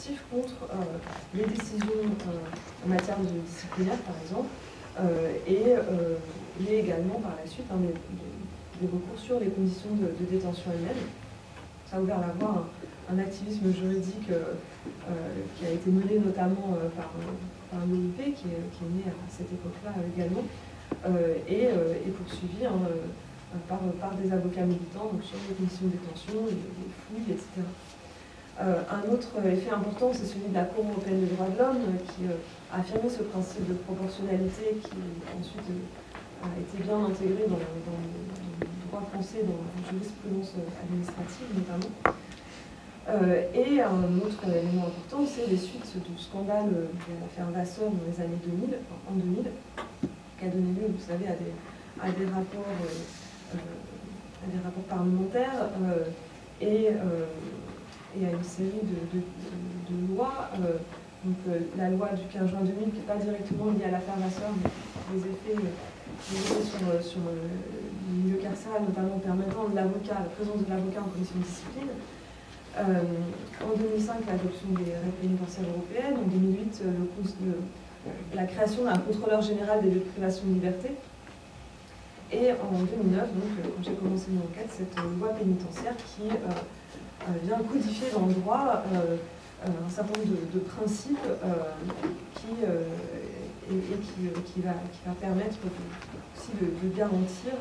coercitif contre les décisions en matière de disciplinaire, par exemple, et également par la suite des recours sur les conditions de détention elles-mêmes. Ça a ouvert la voie à un activisme juridique qui a été mené notamment par l'OIP, qui est né à cette époque-là également, et poursuivi par des avocats militants donc sur les conditions de détention, les fouilles, etc. Un autre effet important, c'est celui de la Cour européenne des droits de l'homme, qui a affirmé ce principe de proportionnalité qui ensuite a été bien intégré dans le droit français, dans la jurisprudence administrative notamment. Et un autre élément important, c'est les suites du scandale de l'affaire Vasseur dans les années 2000, en 2000, qui a donné lieu, vous savez, à des rapports parlementaires et à une série de lois. Donc la loi du 15 juin 2000, qui n'est pas directement liée à l'affaire Vasseur, mais les effets sur le milieu carcéral, notamment permettant la présence de l'avocat en commission de discipline. En 2005, l'adoption des règles pénitentiaires européennes. En 2008, la création d'un contrôleur général des lieux de privation de liberté. Et en 2009, donc, quand j'ai commencé mon enquête, cette loi pénitentiaire qui vient codifier dans le droit un certain nombre de principes qui va permettre aussi de garantir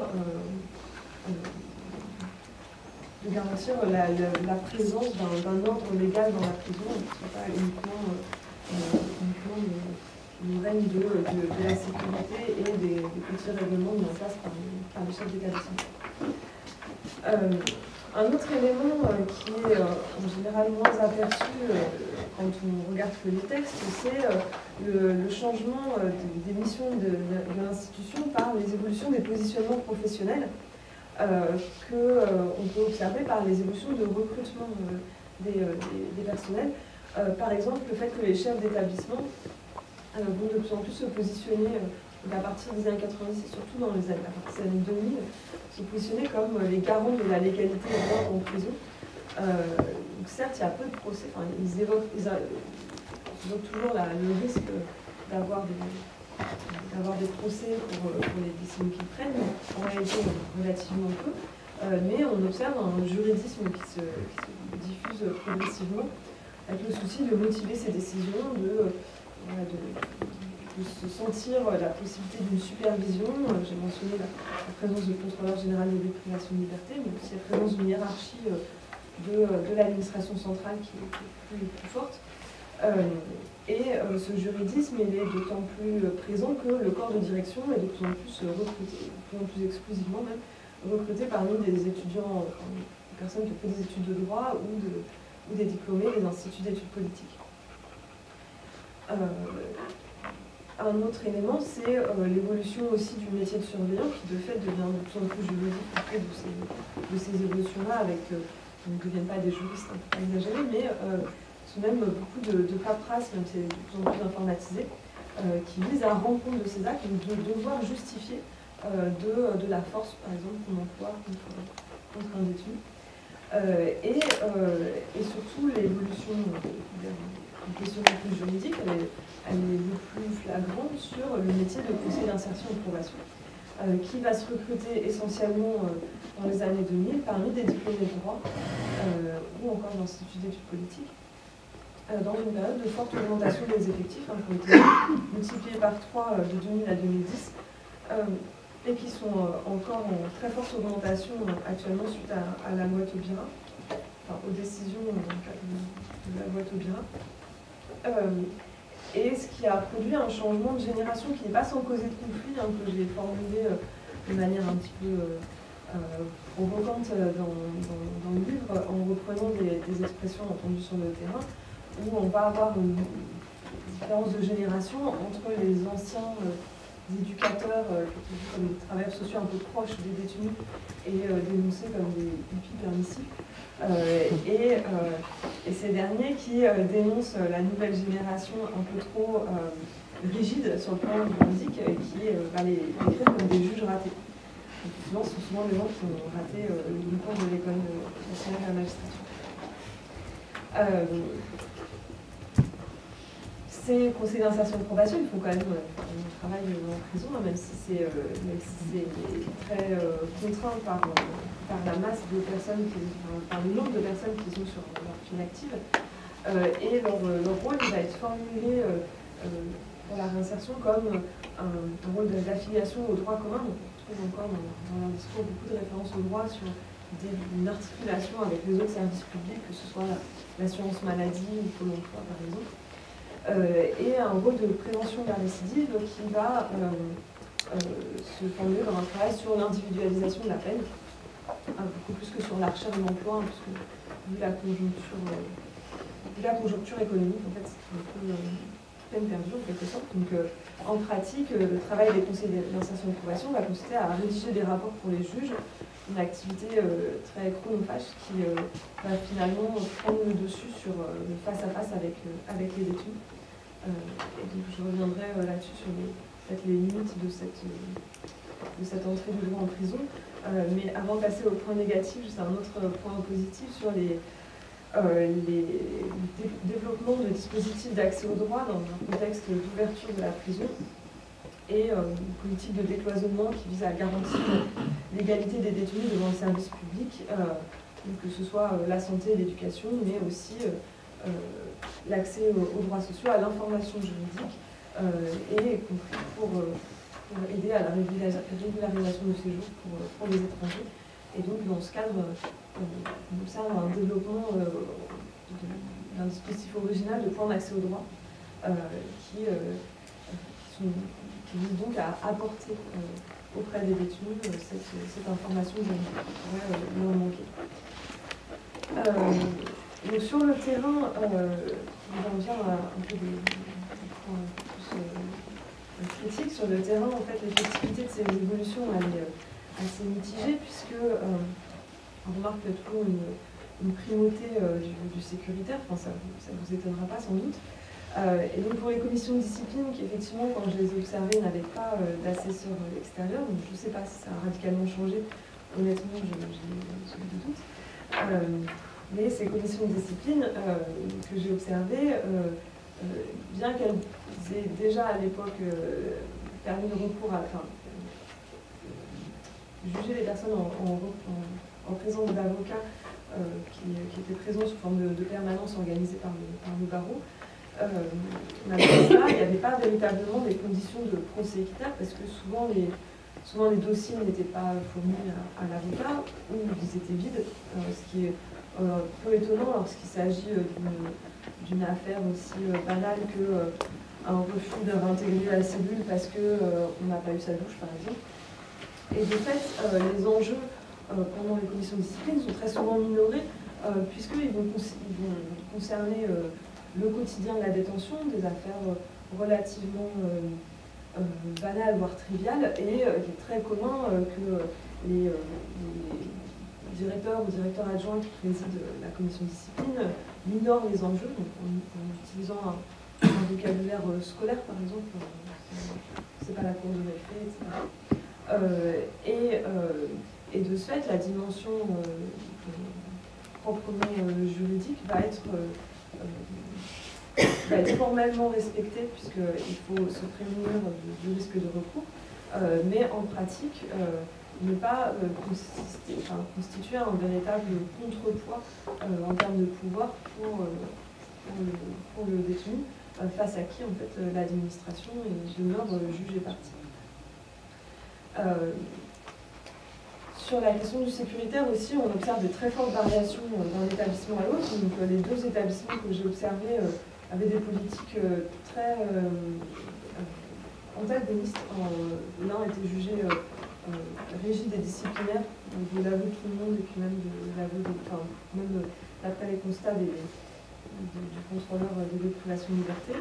la présence d'un ordre légal dans la prison, et que ce ne soit pas uniquement le règne de la sécurité et des petits règlements mis en place par les chefs d'établissement. Un autre élément qui est en général moins aperçu quand on regarde que les textes, c'est le changement des missions de l'institution par les évolutions des positionnements professionnels qu'on peut observer par les évolutions de recrutement des personnels. Par exemple, le fait que les chefs d'établissement vont de plus en plus se positionner à partir des années 90 et surtout à partir des années 2000, se positionner comme les garants de la légalité et de l'ordre en prison. Donc certes, il y a peu de procès, ils évoquent toujours le risque d'avoir des procès pour les décisions qu'ils prennent, en réalité relativement peu, mais on observe un juridisme qui se diffuse progressivement, avec le souci de motiver ces décisions, de se sentir la possibilité d'une supervision. J'ai mentionné la présence du contrôleur général des privations de liberté, mais aussi la présence d'une hiérarchie de l'administration centrale qui est plus forte. Ce juridisme, il est d'autant plus présent que le corps de direction est de plus en plus recruté, de plus en plus exclusivement même, recruté parmi des étudiants, des personnes qui ont fait des études de droit ou des diplômés des instituts d'études politiques. Un autre élément, c'est l'évolution aussi du métier de surveillant, qui de fait devient de plus en plus juridique auprès de ces évolutions-là, avec, qui ne deviennent pas des juristes, un peu pas exagérés, mais tout de même beaucoup de paperasse, même si c'est de plus en plus informatisé, qui vise à rendre compte de ces actes, de devoir justifier de la force, par exemple, qu'on emploie contre un détenu. Et surtout, l'évolution une question plus juridique, elle est le plus flagrante sur le métier de conseiller d'insertion et de probation, qui va se recruter essentiellement dans les années 2000 parmi des diplômés de droit ou encore d'instituts d'études politiques, dans une période de forte augmentation des effectifs, qui ont été multipliés par 3 de 2000 à 2010, et qui sont encore en très forte augmentation actuellement suite à la loi Taubira, aux décisions de la loi Taubira. Et ce qui a produit un changement de génération qui n'est pas sans causer de conflit, que j'ai formulé de manière un petit peu provocante dans le livre, en reprenant des expressions entendues sur le terrain, où on va avoir une différence de génération entre les anciens éducateurs, comme des travailleurs sociaux un peu proches des détenus et dénoncés comme des hippies permissifs, et ces derniers qui dénoncent la nouvelle génération un peu trop rigide sur le plan juridique et qui les décrivent comme des juges ratés. Souvent, ce sont souvent des gens qui ont raté une cours de l'école nationale de la magistrature. ces conseils d'insertion de probation, ils font quand même un travail en prison, hein, même si c'est très contraint par la masse de personnes, par le nombre de personnes qui sont sur leur peine active. Et leur rôle va être formulé pour la réinsertion comme un rôle d'affiliation au droit commun. Donc, on trouve encore dans leur discours beaucoup de références au droit sur une articulation avec les autres services publics, que ce soit l'assurance maladie ou Pôle emploi par exemple. Et un rôle de prévention de la récidive qui va se formuler dans un travail sur l'individualisation de la peine, beaucoup plus que sur la recherche d'emploi, hein, puisque vu la conjoncture économique, en fait, c'est un peu peine perdue en quelque sorte. Donc, en pratique, le travail des conseils d'insertion de probation va consister à rédiger des rapports pour les juges, une activité très chronophage qui va finalement prendre le dessus sur le face-à-face avec les détenus. Et donc je reviendrai là-dessus sur peut-être les limites de cette entrée du droit en prison. Mais avant de passer au point négatif, juste un autre point positif sur les développements de dispositifs d'accès au droit dans un contexte d'ouverture de la prison et une politique de décloisonnement qui vise à garantir l'égalité des détenus devant le service public, que ce soit la santé et l'éducation, mais aussi l'accès aux droits sociaux, à l'information juridique, et compris pour aider à la régularisation de séjour pour les étrangers. Et donc, dans ce cadre, on observe un développement d'un dispositif original de plans d'accès au droit qui vise donc à apporter auprès des détenus cette information juridique qui pourrait leur manquer. Donc sur le terrain, j'en viens à un peu des points plus critiques. Sur le terrain, en fait, l'effectivité de ces évolutions elle est assez mitigée, puisque on remarque toujours une primauté du sécuritaire, enfin, ça ne vous étonnera pas sans doute. Et donc pour les commissions de discipline, qui effectivement, quand je les ai observées, n'avaient pas d'assesseur extérieur, donc je ne sais pas si ça a radicalement changé, honnêtement, j'ai des doutes. Mais ces commissions de discipline que j'ai observées, bien qu'elles aient déjà à l'époque permis de recours à juger les personnes en présence d'avocats qui étaient présents sous forme de permanence organisée par le barreau, malgré ça, il n'y avait pas véritablement des conditions de procès équitable parce que souvent les dossiers n'étaient pas fournis à l'avocat ou ils étaient vides, ce qui est peu étonnant lorsqu'il s'agit d'une affaire aussi banale qu'un refus de réintégrer la cellule parce qu'on n'a pas eu sa douche par exemple. Et de fait, les enjeux pendant les commissions de discipline sont très souvent minorés puisqu'ils vont concerner le quotidien de la détention, des affaires relativement banales, voire triviales, et il est très commun que les directeurs ou directeurs adjoints qui président la commission de discipline minorent les enjeux, donc en utilisant un vocabulaire scolaire par exemple, c'est pas la cour de récré, etc. Et de ce fait, la dimension proprement juridique va être formellement respectée puisqu'il faut se prémunir du risque de recours, mais en pratique, ne pas constituer un véritable contrepoids en termes de pouvoir pour le détenu, face à qui en fait l'administration demeure juge et partie. Sur la question du sécuritaire aussi, on observe de très fortes variations d'un établissement à l'autre. Donc les deux établissements que j'ai observés avaient des politiques très antagonistes. L'un était jugé rigide et disciplinaire, de l'aveu de tout le monde et puis même d'après les constats du contrôleur de privation de liberté,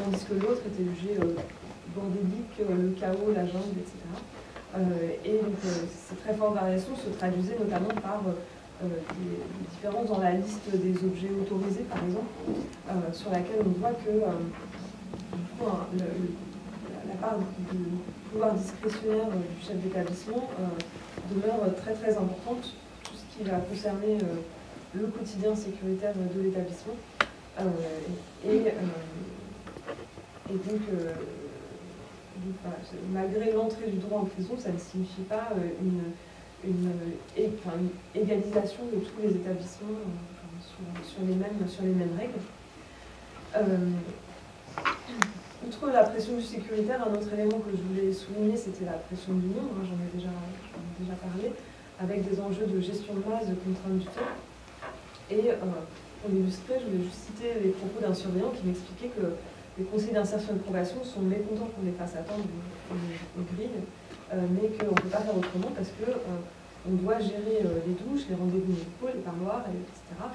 tandis que l'autre était jugé bordélique, le chaos, la jungle, etc. Et donc ces très fortes variations se traduisaient notamment par des différences dans la liste des objets autorisés, par exemple, sur laquelle on voit que la part du pouvoir discrétionnaire du chef d'établissement demeure très très importante pour tout ce qui va concerner le quotidien sécuritaire de l'établissement. malgré l'entrée du droit en prison, ça ne signifie pas une égalisation de tous les établissements sur les mêmes règles. Outre la pression sécuritaire, un autre élément que je voulais souligner, c'était la pression du nombre, hein, j'en ai déjà parlé, avec des enjeux de gestion de masse, de contrainte du temps. Et pour illustrer, je voulais juste citer les propos d'un surveillant qui m'expliquait que les conseils d'insertion et de probation sont mécontents qu'on les fasse attendre aux grilles, mais qu'on ne peut pas faire autrement parce qu'on doit gérer les douches, les rendez-vous médicaux, les parloirs, etc.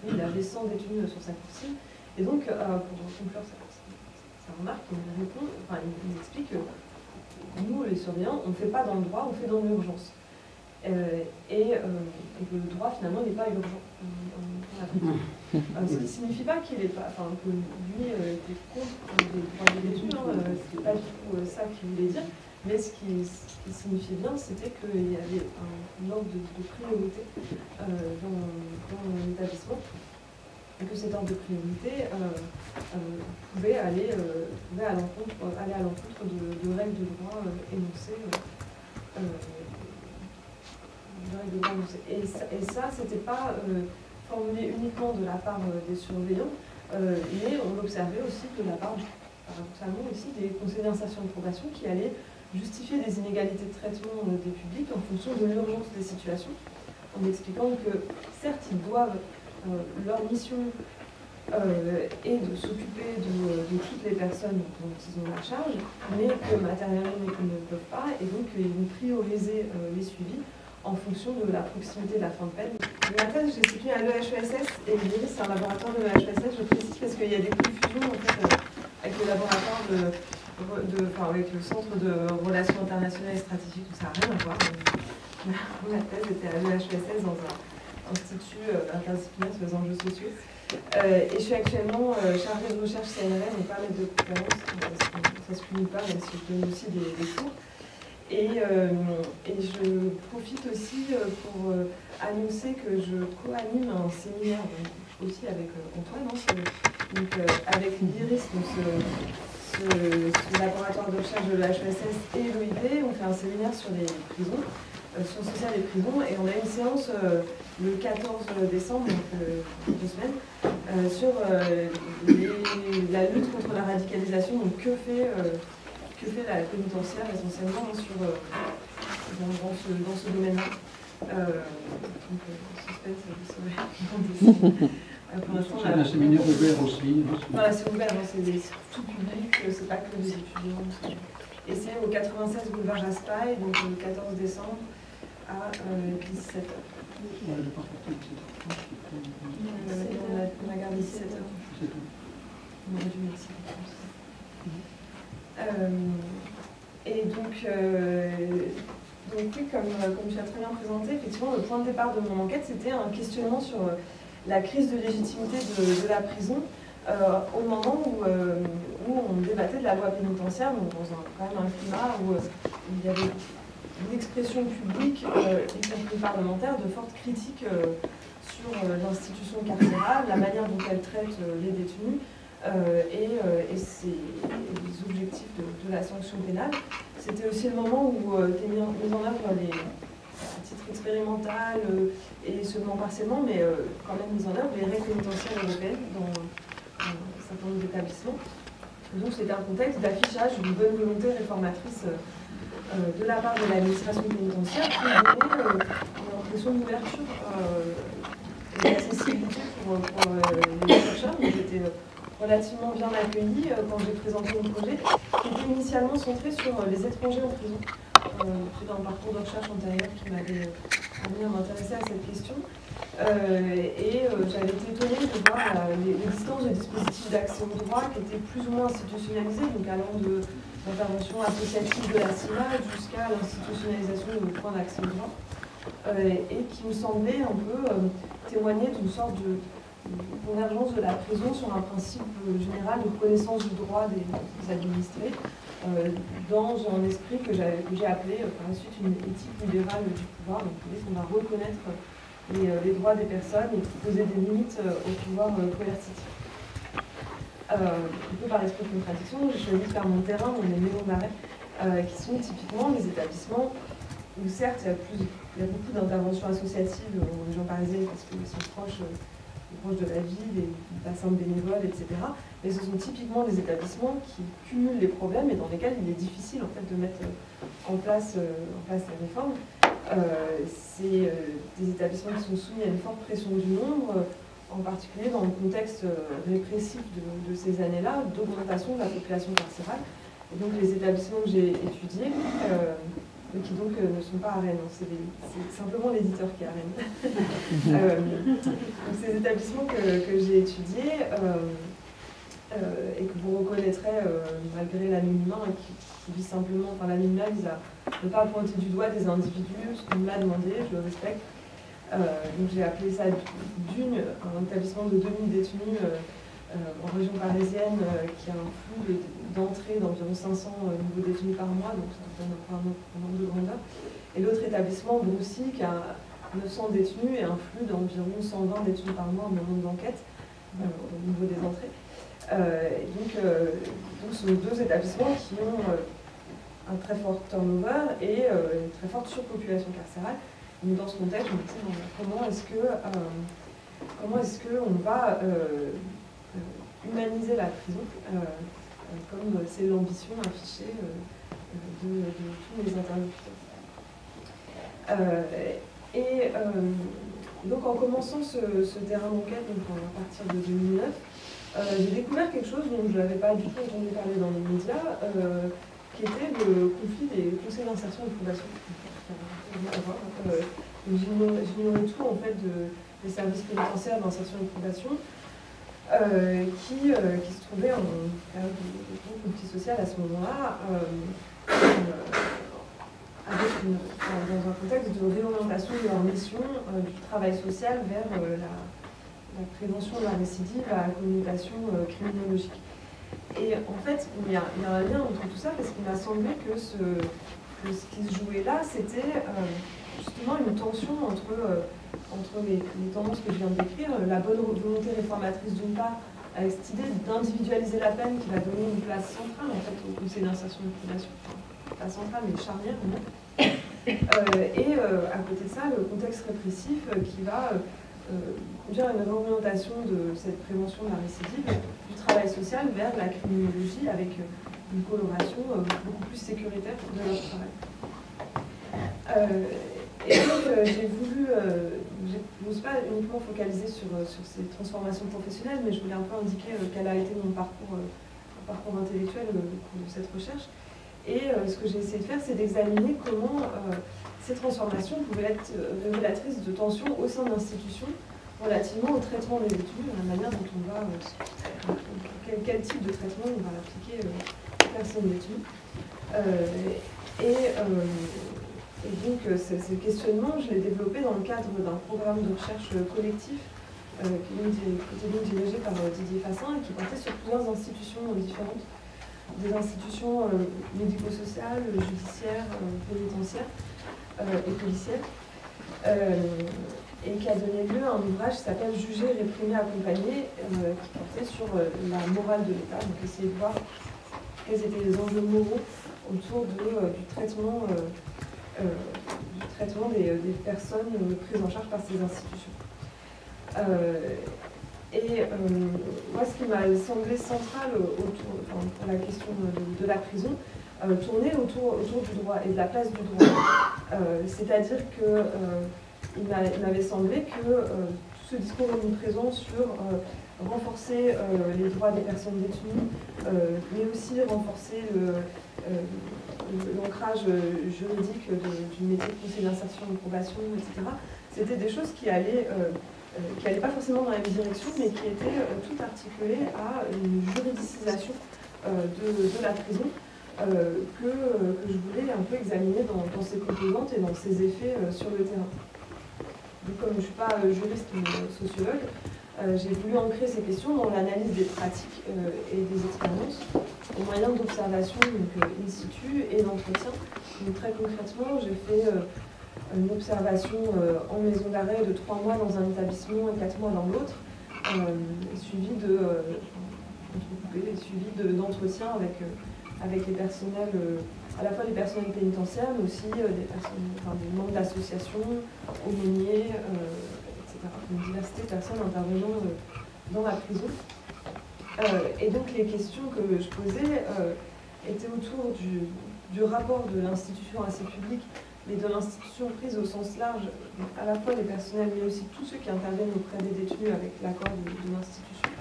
Il avait 100 détenus sur sa coursive. Et donc, pour conclure sa remarque, il explique que nous, les surveillants, on ne fait pas dans le droit, on fait dans l'urgence. Et que le droit, finalement, n'est pas urgent. Ce qui ne signifie pas qu'il est pas, que lui était contre les droits des détenus, c'est pas du tout ça qu'il voulait dire, mais ce qui signifiait bien, c'était qu'il y avait un ordre de priorité dans l'établissement, et que cet ordre de priorité pouvait aller à l'encontre de règles de droit énoncées. Et ça, c'était pas formulé uniquement de la part des surveillants, mais on l'observait aussi de la part, paradoxalement aussi, des conseillers d'insertion et de probation qui allaient justifier des inégalités de traitement des publics en fonction de l'urgence des situations, en expliquant que, certes, ils doivent, leur mission est de s'occuper de toutes les personnes dont ils ont la charge, mais que matériellement, ils ne peuvent pas, et donc ils vont prioriser les suivis en fonction de la proximité de la fin de peine. Ma thèse, j'ai soutenu à l'EHESS, et l'IRIS, c'est un laboratoire de l'EHESS, je précise parce qu'il y a des confusions en fait, avec le laboratoire avec le Centre de Relations Internationales et Stratégiques, où ça n'a rien à voir. Ma thèse était à l'EHESS dans un institut interdisciplinaire sur les enjeux sociaux. Et je suis actuellement chargée de recherche CNRS, donc pas maître de conférence, ça ne se finit pas, même si je donne aussi des cours. Et je profite aussi pour annoncer que je co-anime un séminaire, donc, aussi avec Antoine, donc, avec l'IRIS, donc ce laboratoire de recherche de l'HESS et l'OIP. On fait un séminaire sur les prisons, sciences sociales et prisons, et on a une séance le 14 décembre, donc 2 semaines, sur la lutte contre la radicalisation, donc que fait la pénitentiaire essentiellement dans ce domaine-là. Suspense, vous saurez. Pour l'instant, c'est un séminaire ouvert aussi. Voilà, c'est ouvert, c'est tout public, c'est pas que des étudiants. Et c'est au 96 boulevard Raspail, donc le 14 décembre à 17h. Ouais, le parcours, on a gardé 17h. On aurait dû mettre 17h. Et donc oui, comme tu as très bien présenté, effectivement, le point de départ de mon enquête, c'était un questionnement sur la crise de légitimité de la prison au moment où on débattait de la loi pénitentiaire, donc dans quand même un climat où il y avait une expression publique, y compris parlementaire, de fortes critiques sur l'institution carcérale, la manière dont elle traite les détenus, et les objectifs de la sanction pénale. C'était aussi le moment où étaient mis en œuvre à titre expérimental et seulement partiellement, mais quand même mis en œuvre les règles pénitentiaires européennes dans un certain nombre d'établissements. Donc c'était un contexte d'affichage d'une bonne volonté réformatrice de la part de l'administration pénitentiaire pour donner une impression d'ouverture et d'accessibilité pour les chercheurs. Donc j'étais relativement bien accueillie quand j'ai présenté mon projet, qui était initialement centré sur les étrangers en prison. C'est un parcours de recherche antérieur qui m'avait amené à m'intéresser à cette question. J'avais été étonnée de voir l'existence de dispositifs d'accès au droit qui étaient plus ou moins institutionnalisés, donc allant de l'intervention associative de la CIMA jusqu'à l'institutionnalisation de points d'accès au droit, et qui me semblait un peu témoigner d'une sorte de convergence de la prison sur un principe général de connaissance du droit des administrés, dans un esprit que j'ai appelé par la suite une éthique libérale du pouvoir, donc l'idée qu'on va reconnaître les droits des personnes et poser des limites au pouvoir coercitif. un peu par esprit de contradiction, j'ai choisi de faire mon terrain dans les maisons d'arrêt, qui sont typiquement des établissements où certes il y a beaucoup d'interventions associatives en région parisienne parce qu'ils sont proches de la ville et du bassin de bénévoles, etc. Mais ce sont typiquement des établissements qui cumulent les problèmes et dans lesquels il est difficile en fait, de mettre en place la réforme. C'est des établissements qui sont soumis à une forte pression du nombre, en particulier dans le contexte répressif de ces années-là, d'augmentation de la population carcérale. Et donc les établissements que j'ai étudiés, qui donc ne sont pas à Rennes, c'est simplement l'éditeur qui est à Rennes. Donc ces établissements que j'ai étudiés et que vous reconnaîtrez malgré l'anonymat, qui vise simplement, enfin l'anonymat vise à ne pas pointer du doigt des individus, ce qu'on me l'a demandé, je le respecte. Donc j'ai appelé ça un établissement de 2000 détenus en région parisienne qui a un flux d'entrée d'environ 500 nouveaux détenus par mois, donc ça donne un nombre de grandeur. Et l'autre établissement, Broussy, qui a 900 détenus et un flux d'environ 120 détenus par mois au moment de l'enquête, au niveau des entrées. Donc ce sont deux établissements qui ont un très fort turnover et une très forte surpopulation carcérale. Donc dans ce contexte, je me dis comment est-ce qu'on va humaniser la prison, comme c'est l'ambition affichée de tous les interlocuteurs. Donc en commençant ce terrain d'enquête, à partir de 2009, j'ai découvert quelque chose dont je n'avais pas du tout entendu parler dans les médias, qui était le conflit des conseils d'insertion et de probation. J'ignorais tout en fait des services pénitentiaires d'insertion et de probation, qui se trouvaient en période de gros conflit social à ce moment-là, dans un contexte de réorientation de leur mission du travail social vers la prévention de la récidive, la communication criminologique. Et en fait, il y a un lien entre tout ça parce qu'il m'a semblé que ce qui se jouait là, c'était justement une tension entre les tendances que je viens de décrire, la bonne volonté réformatrice d'une part, avec cette idée d'individualiser la peine qui va donner une place centrale en fait, au conseil d'insertion et de probation, pas centrale mais charnière, à côté de ça, le contexte répressif qui va conduire à une réorientation de cette prévention de la récidive du travail social vers la criminologie avec une coloration beaucoup plus sécuritaire de leur travail. Et donc j'ai voulu, je n'ose pas uniquement focaliser sur ces transformations professionnelles, mais je voulais un peu indiquer quel a été mon parcours intellectuel au cours de cette recherche. Et ce que j'ai essayé de faire, c'est d'examiner comment ces transformations pouvaient être révélatrices de tensions au sein de l'institution relativement au traitement des détenus, la manière dont on va, quel type de traitement on va appliquer aux personnes détenues. Et donc ce questionnement, je l'ai développé dans le cadre d'un programme de recherche collectif qui était donc dirigé par Didier Fassin et qui portait sur plusieurs institutions différentes, des institutions médico-sociales, judiciaires, pénitentiaires et policières, et qui a donné lieu à un ouvrage qui s'appelle « Juger, réprimer, accompagner », qui portait sur la morale de l'État, donc essayer de voir quels étaient les enjeux moraux autour du traitement des personnes prises en charge par ces institutions. Moi, ce qui m'a semblé central pour la question de la prison, tournait autour du droit et de la place du droit. C'est-à-dire qu'il m'avait semblé que tout ce discours omniprésent sur renforcer les droits des personnes détenues, mais aussi renforcer l'ancrage juridique du métier de conseiller d'insertion, de probation, etc. C'était des choses qui allaient pas forcément dans la même direction, mais qui étaient tout articulées à une juridicisation de la prison que je voulais un peu examiner dans ses composantes et dans ses effets sur le terrain. Donc, comme je ne suis pas juriste ou sociologue, j'ai voulu ancrer ces questions dans l'analyse des pratiques et des expériences, aux moyens d'observation in situ et d'entretien. Donc très concrètement, j'ai fait une observation en maison d'arrêt de 3 mois dans un établissement et 4 mois dans l'autre, suivie de entre suivi d'entretiens avec les personnels, à la fois les personnels pénitentiaires, mais aussi des membres d'associations, aumôniers, etc. Une diversité de personnes intervenant dans la prison. Et donc les questions que je posais étaient autour du rapport de l'institution à ses publics, mais de l'institution prise au sens large, donc à la fois les personnels, mais aussi tous ceux qui interviennent auprès des détenus avec l'accord de l'institution,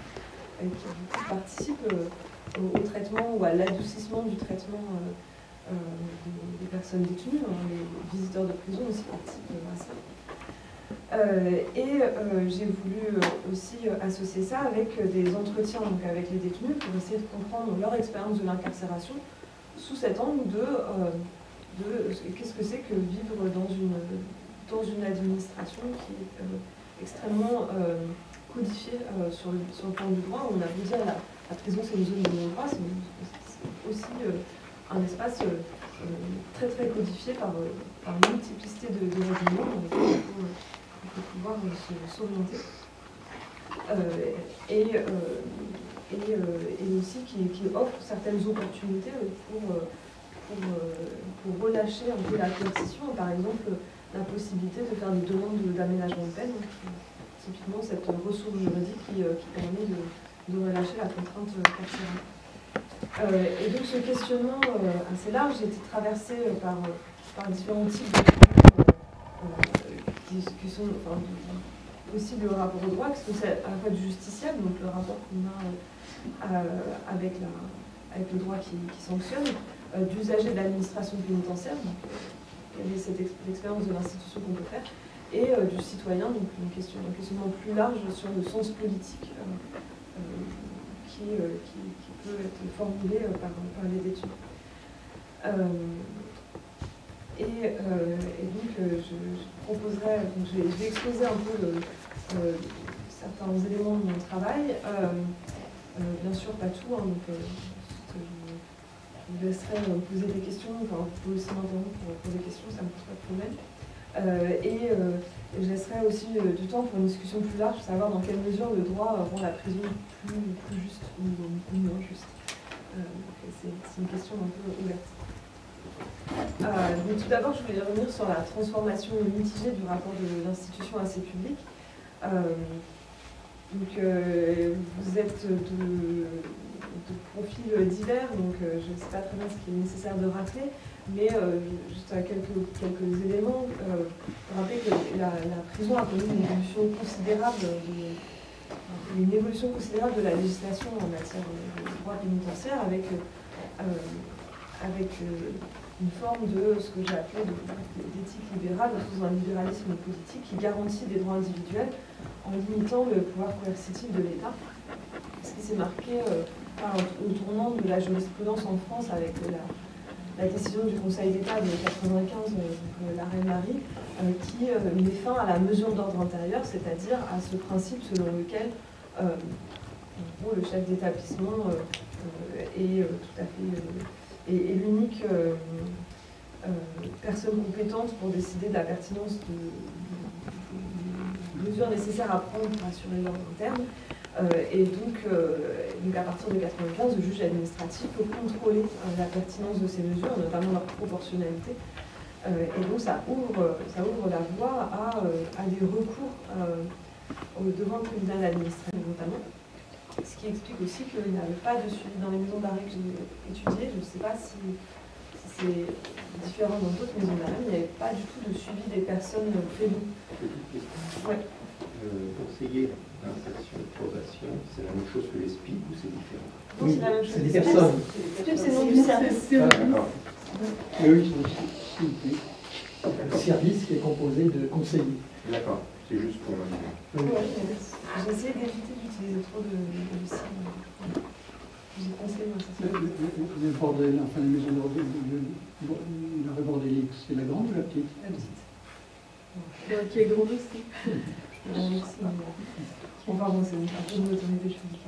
et qui participent au traitement ou à l'adoucissement du traitement des personnes détenues. Les visiteurs de prison aussi participent à ça. J'ai voulu aussi associer ça avec des entretiens donc avec les détenus pour essayer de comprendre leur expérience de l'incarcération sous cet angle de qu'est-ce que c'est que vivre dans une administration qui est extrêmement codifiée sur le plan du droit. On a beau dire la prison c'est une zone de non-droit, c'est aussi un espace très très codifié par une multiplicité de règlements. Il faut pouvoir s'orienter. Et aussi qui offre certaines opportunités pour relâcher un peu la coercition. Par exemple, la possibilité de faire des demandes d'aménagement de peine, typiquement cette ressource juridique qui permet de relâcher la contrainte carcérale. Et donc ce questionnement assez large était traversé par différents types de qui sont possibles au rapport au droit, qui sont à la fois du justiciable, donc le rapport qu'on a avec le droit qui sanctionne, d'usager de l'administration pénitentiaire, donc il y avait cette expérience de l'institution qu'on peut faire, et du citoyen, donc un questionnement plus large sur le sens politique qui peut être formulé par les détenus. Et donc, je proposerai, donc je vais exposer un peu certains éléments de mon travail. Bien sûr, pas tout, hein, donc je vous laisserai poser des questions. Enfin, vous pouvez aussi m'interrompre pour des questions, ça ne me pose pas de problème. Je laisserai aussi du temps pour une discussion plus large, pour savoir dans quelle mesure le droit rend la prison plus juste ou moins juste. C'est une question un peu ouverte. Donc tout d'abord, je voulais revenir sur la transformation mitigée du rapport de l'institution à ses publics. Vous êtes de profils divers, donc je ne sais pas très bien ce qui est nécessaire de rappeler, mais juste à quelques éléments. Rappeler que la prison a connu une évolution considérable de la législation en matière de droit pénitentiaire avec une forme de ce que j'ai appelé d'éthique libérale, dans un libéralisme politique qui garantit des droits individuels en limitant le pouvoir coercitif de l'État. Ce qui s'est marqué par le tournant de la jurisprudence en France avec la décision du Conseil d'État de 1995, l'arrêt Marie, qui met fin à la mesure d'ordre intérieur, c'est-à-dire à ce principe selon lequel le chef d'établissement est tout à fait est l'unique personne compétente pour décider de la pertinence de mesures nécessaires à prendre pour assurer l'ordre interne. Et donc à partir de 1995, le juge administratif peut contrôler la pertinence de ces mesures, notamment leur proportionnalité. Et donc ça ouvre la voie à des recours devant le tribunal administratif notamment. Ce qui explique aussi qu'il n'y avait pas de suivi dans les maisons d'arrêt que j'ai étudiées. Je ne sais pas si c'est différent dans d'autres maisons d'arrêt, mais il n'y avait pas du tout de suivi des personnes prévenues. Ouais. Conseiller d'insertion et de probation, c'est la même chose que les SPIC ou c'est différent? Non, c'est la même chose. C'est des personnes. C'est le nom du service. D'accord. Oui, le service qui est composé de conseillers. D'accord, c'est juste pour l'indiquer. J'ai essayé d'éviter d'utiliser trop de signes. J'ai conseillé dans ça. Le bordel, enfin la maison de la bordélique, c'est la grande ou la petite? La petite. Qui est grande aussi. Enfin bon, c'est un peu une autorité publique.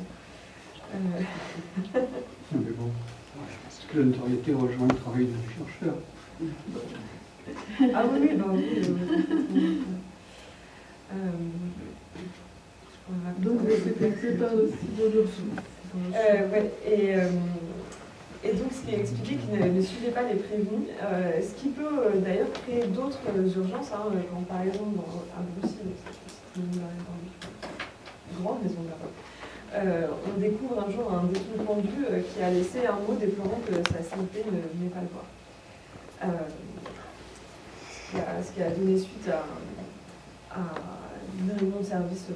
Mais bon, parce que la notoriété rejoint le travail du chercheur. Ah oui, bah oui. Donc c'est pas aussi de ressources. Ouais, et donc, ce qui est expliqué qu'ils ne suivaient pas les prévenus, ce qui peut d'ailleurs créer d'autres urgences, hein, quand par exemple à Bruxelles, c'est une grande maison d'arrêt, on découvre un jour un détenu pendu qui a laissé un mot déplorant que sa santé n'est pas le droit. Ce qui a donné suite à une réunion de service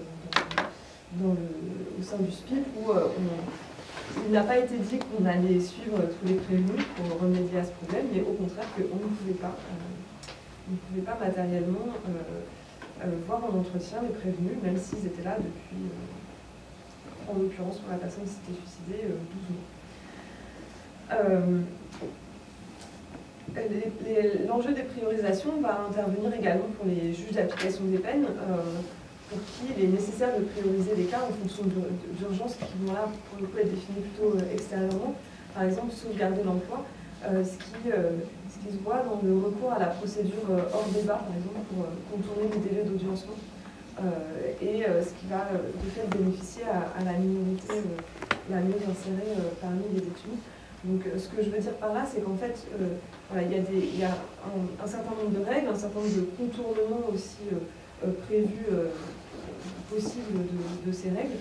au sein du SPIP où il n'a pas été dit qu'on allait suivre tous les prévenus pour remédier à ce problème, mais au contraire qu'on ne pouvait pas matériellement voir en entretien les prévenus, même s'ils étaient là depuis, en l'occurrence pour la personne qui s'était suicidée, 12 mois. L'enjeu des priorisations va intervenir également pour les juges d'application des peines, pour qui il est nécessaire de prioriser les cas en fonction d'urgences qui vont là, pour le coup, être définies plutôt extérieurement. Par exemple, sauvegarder l'emploi, ce qui se voit dans le recours à la procédure hors débat, par exemple, pour contourner les délais d'audiencement, et ce qui va de fait bénéficier à la minorité la mieux insérée parmi les détenus. Donc, ce que je veux dire par là, c'est qu'en fait, voilà, il y a un certain nombre de règles, un certain nombre de contournements aussi prévus possibles de ces règles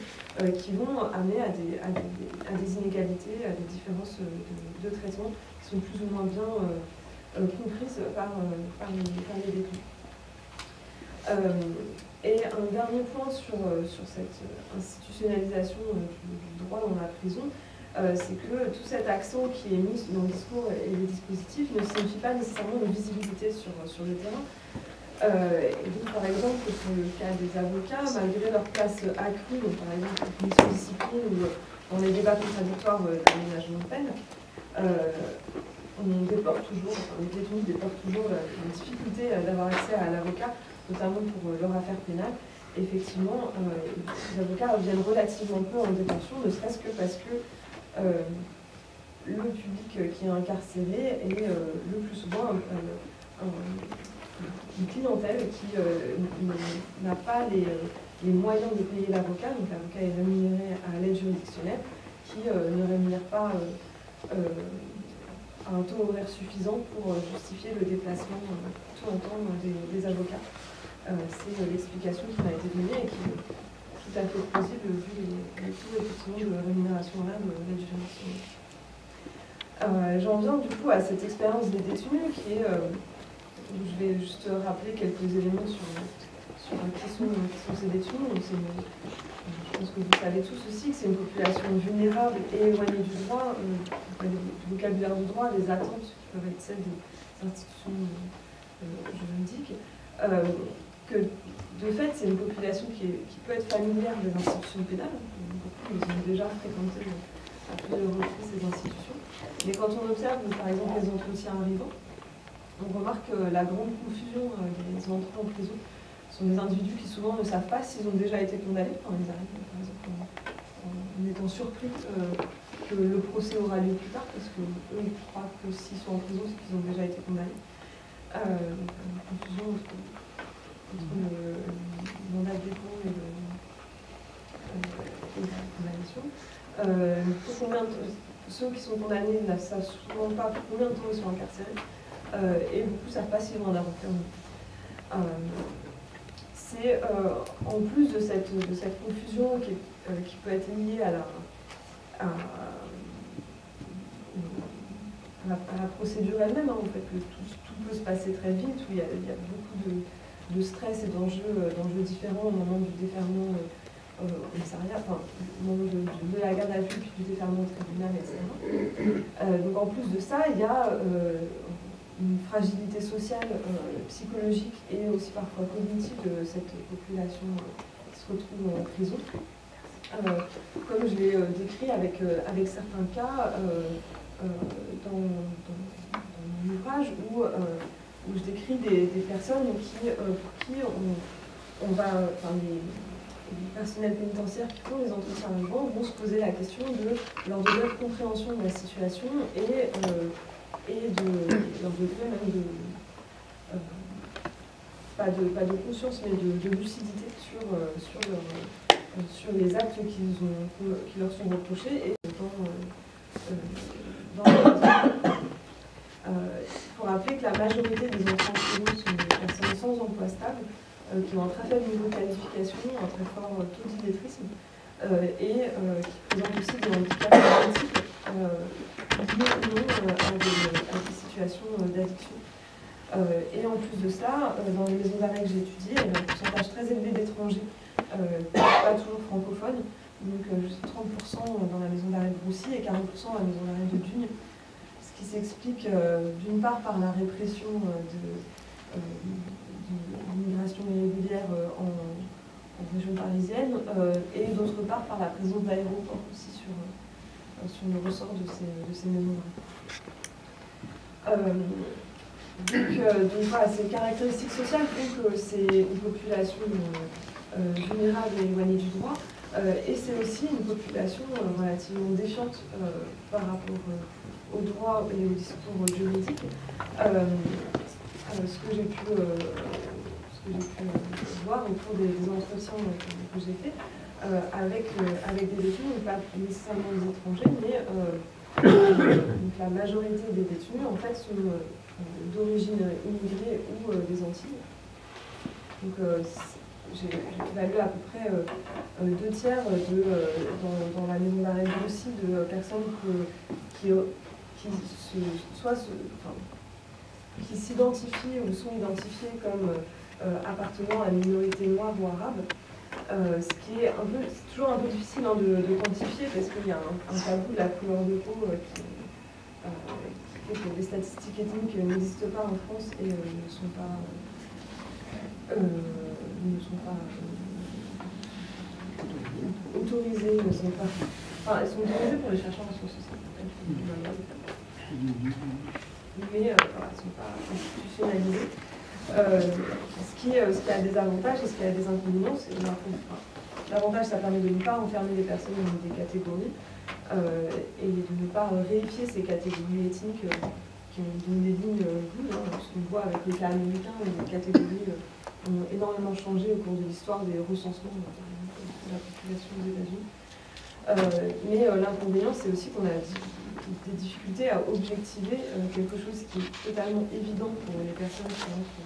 qui vont amener à des inégalités, à des différences de traitement qui sont plus ou moins bien comprises par les détenus. Et un dernier point sur cette institutionnalisation du droit dans la prison, c'est que tout cet accent qui est mis dans le discours et les dispositifs ne signifie pas nécessairement une visibilité sur le terrain. Et donc, par exemple, pour le cas des avocats, malgré leur place accrue, donc par exemple en commission de discipline ou dans les débats contradictoires d'aménagement de peine, on déplore toujours, enfin, les détenus déplorent toujours la difficulté d'avoir accès à l'avocat, notamment pour leur affaire pénale. Effectivement, les avocats reviennent relativement peu en détention, ne serait-ce que parce que le public qui est incarcéré est le plus souvent une clientèle qui n'a pas les moyens de payer l'avocat, donc l'avocat est rémunéré à l'aide juridictionnelle, qui ne rémunère pas un taux horaire suffisant pour justifier le déplacement tout en temps des avocats. C'est l'explication qui m'a été donnée et qui est tout à fait plausible vu les taux effectivement de rémunération horaire de l'aide juridictionnelle. J'en viens du coup à cette expérience des détenus qui est, je vais juste rappeler quelques éléments sur qui sont ces détenus. Donc je pense que vous savez tous aussi que c'est une population vulnérable et éloignée du droit, du vocabulaire du droit, des attentes qui peuvent être celles des institutions juridiques. Que de fait, c'est une population qui peut être familière des institutions pénales. Beaucoup, ils ont déjà fréquenté à plusieurs reprises ces institutions. Mais quand on observe, par exemple, les entretiens arrivants, on remarque la grande confusion des entrants en prison. Ce sont des individus qui souvent ne savent pas s'ils ont déjà été condamnés quand ils arrivent, par exemple, en étant surpris que le procès aura lieu plus tard, parce qu'eux, ils croient que s'ils sont en prison, c'est qu'ils ont déjà été condamnés. Une confusion entre le mandat de dépôt et la condamnation. Ceux qui sont condamnés ne savent souvent pas pour combien de temps ils sont incarcérés, et beaucoup ne savent pas s'ils vont en avoir terminé. C'est en plus de cette confusion qui peut être liée à la procédure elle-même, hein, en fait, que tout peut se passer très vite, où il y a beaucoup de stress et d'enjeux différents au moment du déferlement au commissariat, enfin, au moment de la garde à vue, puis du déferlement au tribunal, etc. Donc en plus de ça, il y a une fragilité sociale, psychologique et aussi parfois cognitive de cette population qui se retrouve en prison. Comme je l'ai décrit avec certains cas dans mon ouvrage où je décris des personnes pour qui les personnels pénitentiaires qui font les entretiens arrivants vont se poser la question de leur degré de compréhension de la situation et de leur degré même pas de conscience mais de lucidité sur sur les actes qui leur sont reprochés et dans la maison. Il faut rappeler que la majorité des enfants chez nous sont des personnes sans emploi stable, qui ont un très faible niveau de qualification, un très fort taux d'illettrisme, et qui présentent aussi des handicaps cognitifs liés ou non à des situations d'addiction. Et en plus de ça, dans les maisons d'arrêt que j'ai étudiées, il y a un pourcentage très élevé d'étrangers, pas toujours francophones, donc juste 30% dans la maison d'arrêt de Broussy et 40% dans la maison d'arrêt de Dugne, ce qui s'explique d'une part par la répression de l'immigration irrégulière en région parisienne, et d'autre part par la présence d'aéroports aussi sur le ressort de ces maisons d'arrêt. Donc voilà, ces caractéristiques sociales font que c'est une population vulnérable et éloignée du droit, et c'est aussi une population relativement défiante par rapport au droit et au discours juridique. Ce que j'ai pu voir au cours des entretiens que j'ai faits avec des détenus, pas nécessairement des étrangers, mais donc la majorité des détenus en fait sont d'origine immigrée ou des Antilles. Donc j'ai évalué à peu près 2/3 dans la maison d'arrêt de Broussy de personnes qui s'identifient ou sont identifiées comme appartenant à la minorité noire ou arabe, ce qui est c'est toujours un peu difficile de quantifier parce qu'il y a un tabou de la couleur de peau qui fait que les statistiques ethniques n'existent pas en France et ne sont pas autorisées, elles sont autorisées pour les chercheurs en sciences sociales. Mais elles ne sont pas institutionnalisées. Ce qui a des avantages et ce qui a des inconvénients, c'est l'avantage, ça permet de ne pas enfermer les personnes dans des catégories et de ne pas réifier ces catégories ethniques qui ont des lignes blues. Ce qu'on voit avec les cas américains, où les catégories ont énormément changé au cours de l'histoire des recensements de la population des États-Unis. Mais l'inconvénient, c'est aussi qu'on a des difficultés à objectiver quelque chose qui est totalement évident pour les personnes qui entrent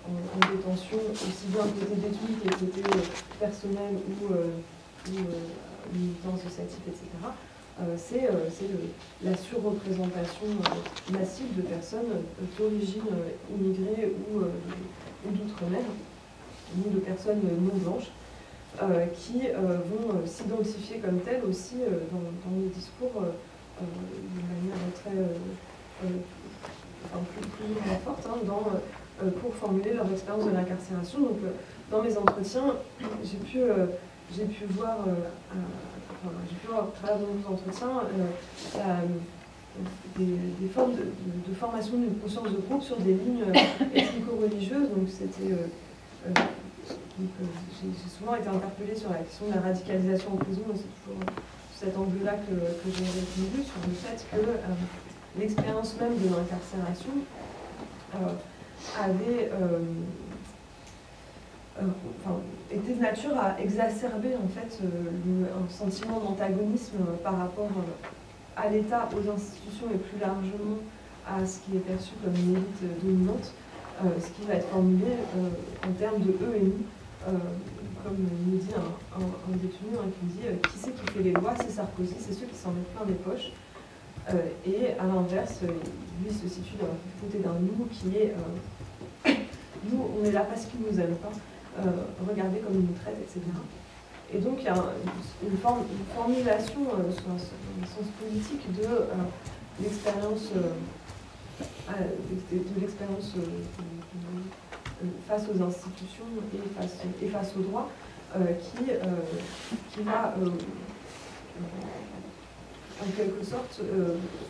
en détention, aussi bien côté détenu que côté personnel ou militant associatif, etc. C'est la surreprésentation massive de personnes d'origine immigrée ou d'outre-mer, ou de personnes non blanches, qui vont s'identifier comme telles aussi dans les discours de manière très plus ou moins forte pour formuler leur expérience de l'incarcération. Donc dans mes entretiens, j'ai pu voir à travers nos entretiens des formes de formation d'une conscience de groupe sur des lignes ethnico-religieuses. Donc c'était j'ai souvent été interpellée sur la question de la radicalisation en prison, et c'est toujours cet angle-là que j'ai répondu, sur le fait que l'expérience même de l'incarcération était de nature à exacerber en fait un sentiment d'antagonisme par rapport à l'État, aux institutions et plus largement à ce qui est perçu comme une élite dominante, ce qui va être formulé en termes de eux et nous, comme nous dit un détenu qui nous dit qui c'est qui fait les lois, c'est Sarkozy, c'est ceux qui s'en mettent plein les poches. Et à l'inverse, lui se situe d'un côté d'un nous qui est nous, on est là parce qu'ils nous aiment pas, regardez comme ils nous traitent, etc. Et donc il y a une formulation dans le sens politique de l'expérience face aux institutions et face au droit qui va en quelque sorte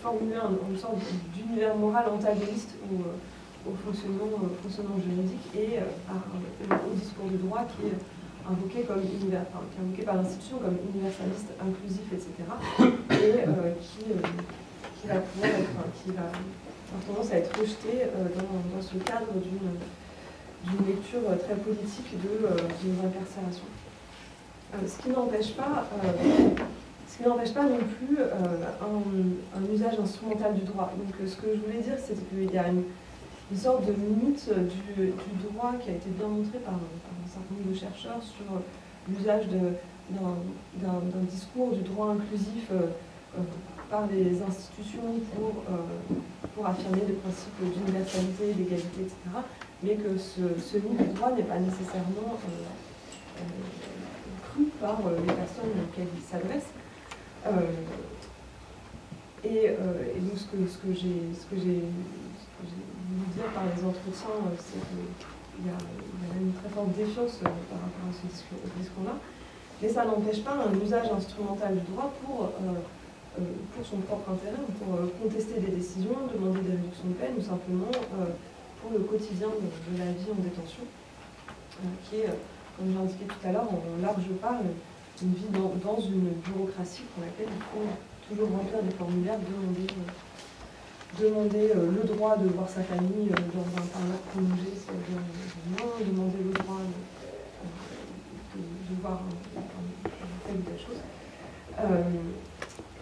formuler une sorte d'univers moral antagoniste au fonctionnement juridique et au discours de droit qui est invoqué par l'institution comme universaliste, inclusif, etc. et qui va pouvoir qui va avoir tendance à être rejeté dans ce cadre d'une lecture très politique de l'incarcération. Ce qui n'empêche pas non plus un usage instrumental du droit. Donc ce que je voulais dire, c'est qu'il y a une sorte de limite du droit qui a été bien montré par un certain nombre de chercheurs sur l'usage d'un discours du droit inclusif par les institutions pour affirmer des principes d'universalité, d'égalité, etc. Mais que ce niveau de droit n'est pas nécessairement cru par les personnes auxquelles il s'adresse. Et donc ce que j'ai voulu dire par les entretiens, c'est qu'il y a une très forte défiance par rapport à ce discours-là. Mais ça n'empêche pas un usage instrumental du droit pour son propre intérêt, pour contester des décisions, demander des réductions de peine, ou simplement pour le quotidien de la vie en détention, qui est, comme j'ai indiqué tout à l'heure, en large part, une vie dans une bureaucratie pour laquelle il faut toujours remplir des formulaires, demander le droit de voir sa famille dans un parloir prolongé, demander le droit de voir telle ou telle chose.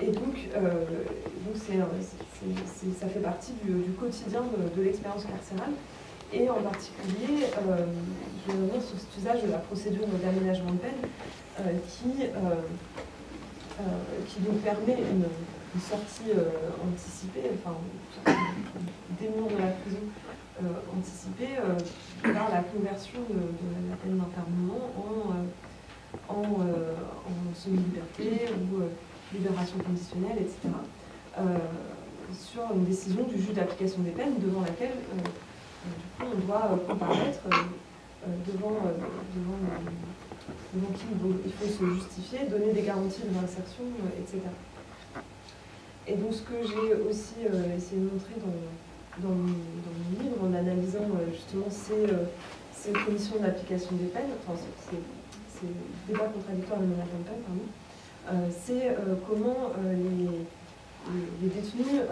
Et donc ça fait partie du quotidien de l'expérience carcérale. Et en particulier, je vais revenir sur cet usage de la procédure d'aménagement de peine qui donc permet une sortie anticipée, enfin des murs de la prison anticipée par la conversion de la peine d'internement en semi-liberté ou libération conditionnelle, etc. Sur une décision du juge d'application des peines devant laquelle du coup, on doit comparaître devant qui il faut se justifier, donner des garanties de réinsertion, etc. Et donc ce que j'ai aussi essayé de montrer dans mon livre, en analysant justement ces commissions d'application des peines, enfin ces débats contradictoires de ménagement de peine, pardon, c'est comment les détenus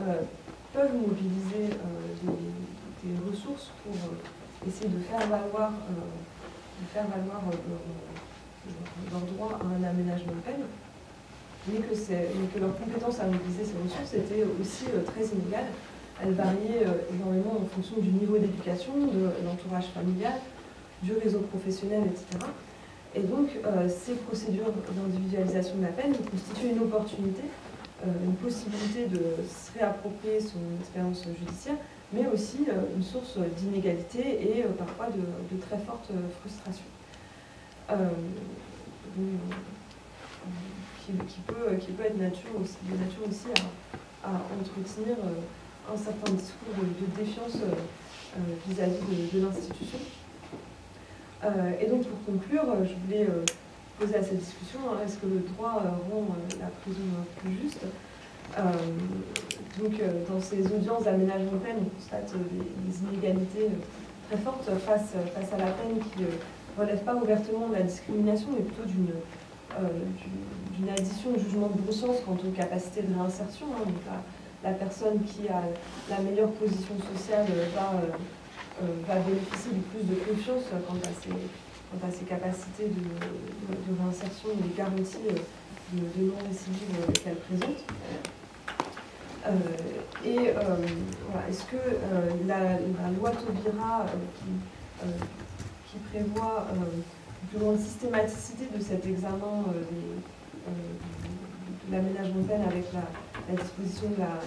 peuvent mobiliser des ressources pour essayer de faire valoir leur droit à un aménagement de peine, mais que leur compétence à mobiliser ces ressources était aussi très inégale. Elle variait énormément en fonction du niveau d'éducation, de l'entourage familial, du réseau professionnel, etc. Et donc, ces procédures d'individualisation de la peine constituent une opportunité, une possibilité de se réapproprier son expérience judiciaire, mais aussi une source d'inégalité et parfois de très forte frustration. Qui peut être de nature aussi à entretenir un certain discours de défiance vis-à-vis de l'institution. Et donc pour conclure, je voulais poser à cette discussion, est-ce que le droit rend la prison plus juste? Donc dans ces audiences d'aménagement de peine, on constate des inégalités très fortes face à la peine qui ne relève pas ouvertement de la discrimination, mais plutôt d'une addition au jugement de bon sens quant aux capacités de réinsertion. Donc la personne qui a la meilleure position sociale va bénéficier du plus de confiance quant à ses capacités de réinsertion et des garanties de non-récidive qu'elle présente. Voilà, est-ce que la loi Taubira qui prévoit une plus grande systématicité de cet examen de l'aménagement de peine avec la disposition de la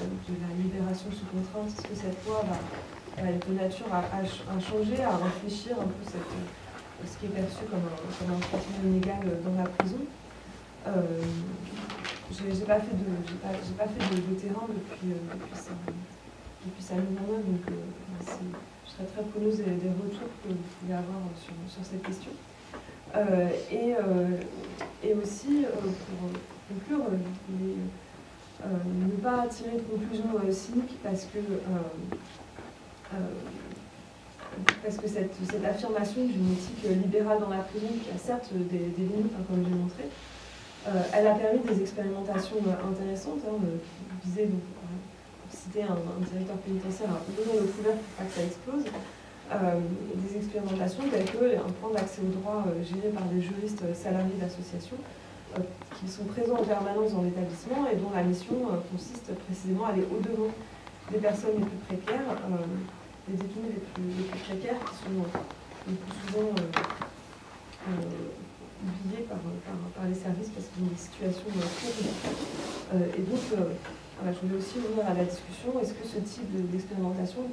libération sous contrainte, est-ce que cette loi va être de nature à changer, à réfléchir un peu ce qui est perçu comme un traitement inégal dans la prison? J'ai pas fait de terrain depuis sa mise en œuvre, donc je serais très preneuse des retours que vous pouvez avoir sur cette question. Et aussi, pour conclure, ne pas tirer de conclusions cyniques parce que cette affirmation d'une éthique libérale dans la prison, qui a certes des limites, comme j'ai montré, elle a permis des expérimentations intéressantes, qui visaient, donc, pour citer un directeur pénitentiaire, à ouvrir le couvert pour pas que ça explose, des expérimentations telles qu'un plan d'accès au droit géré par des juristes salariés d'associations qui sont présents en permanence dans l'établissement et dont la mission consiste précisément à aller au-devant des personnes les plus précaires, des détenus les plus précaires qui sont le plus souvent oubliés par les services parce qu'ils ont des situations très compliquées. Et donc, voilà, je voulais aussi ouvrir à la discussion, est-ce que ce type d'expérimentation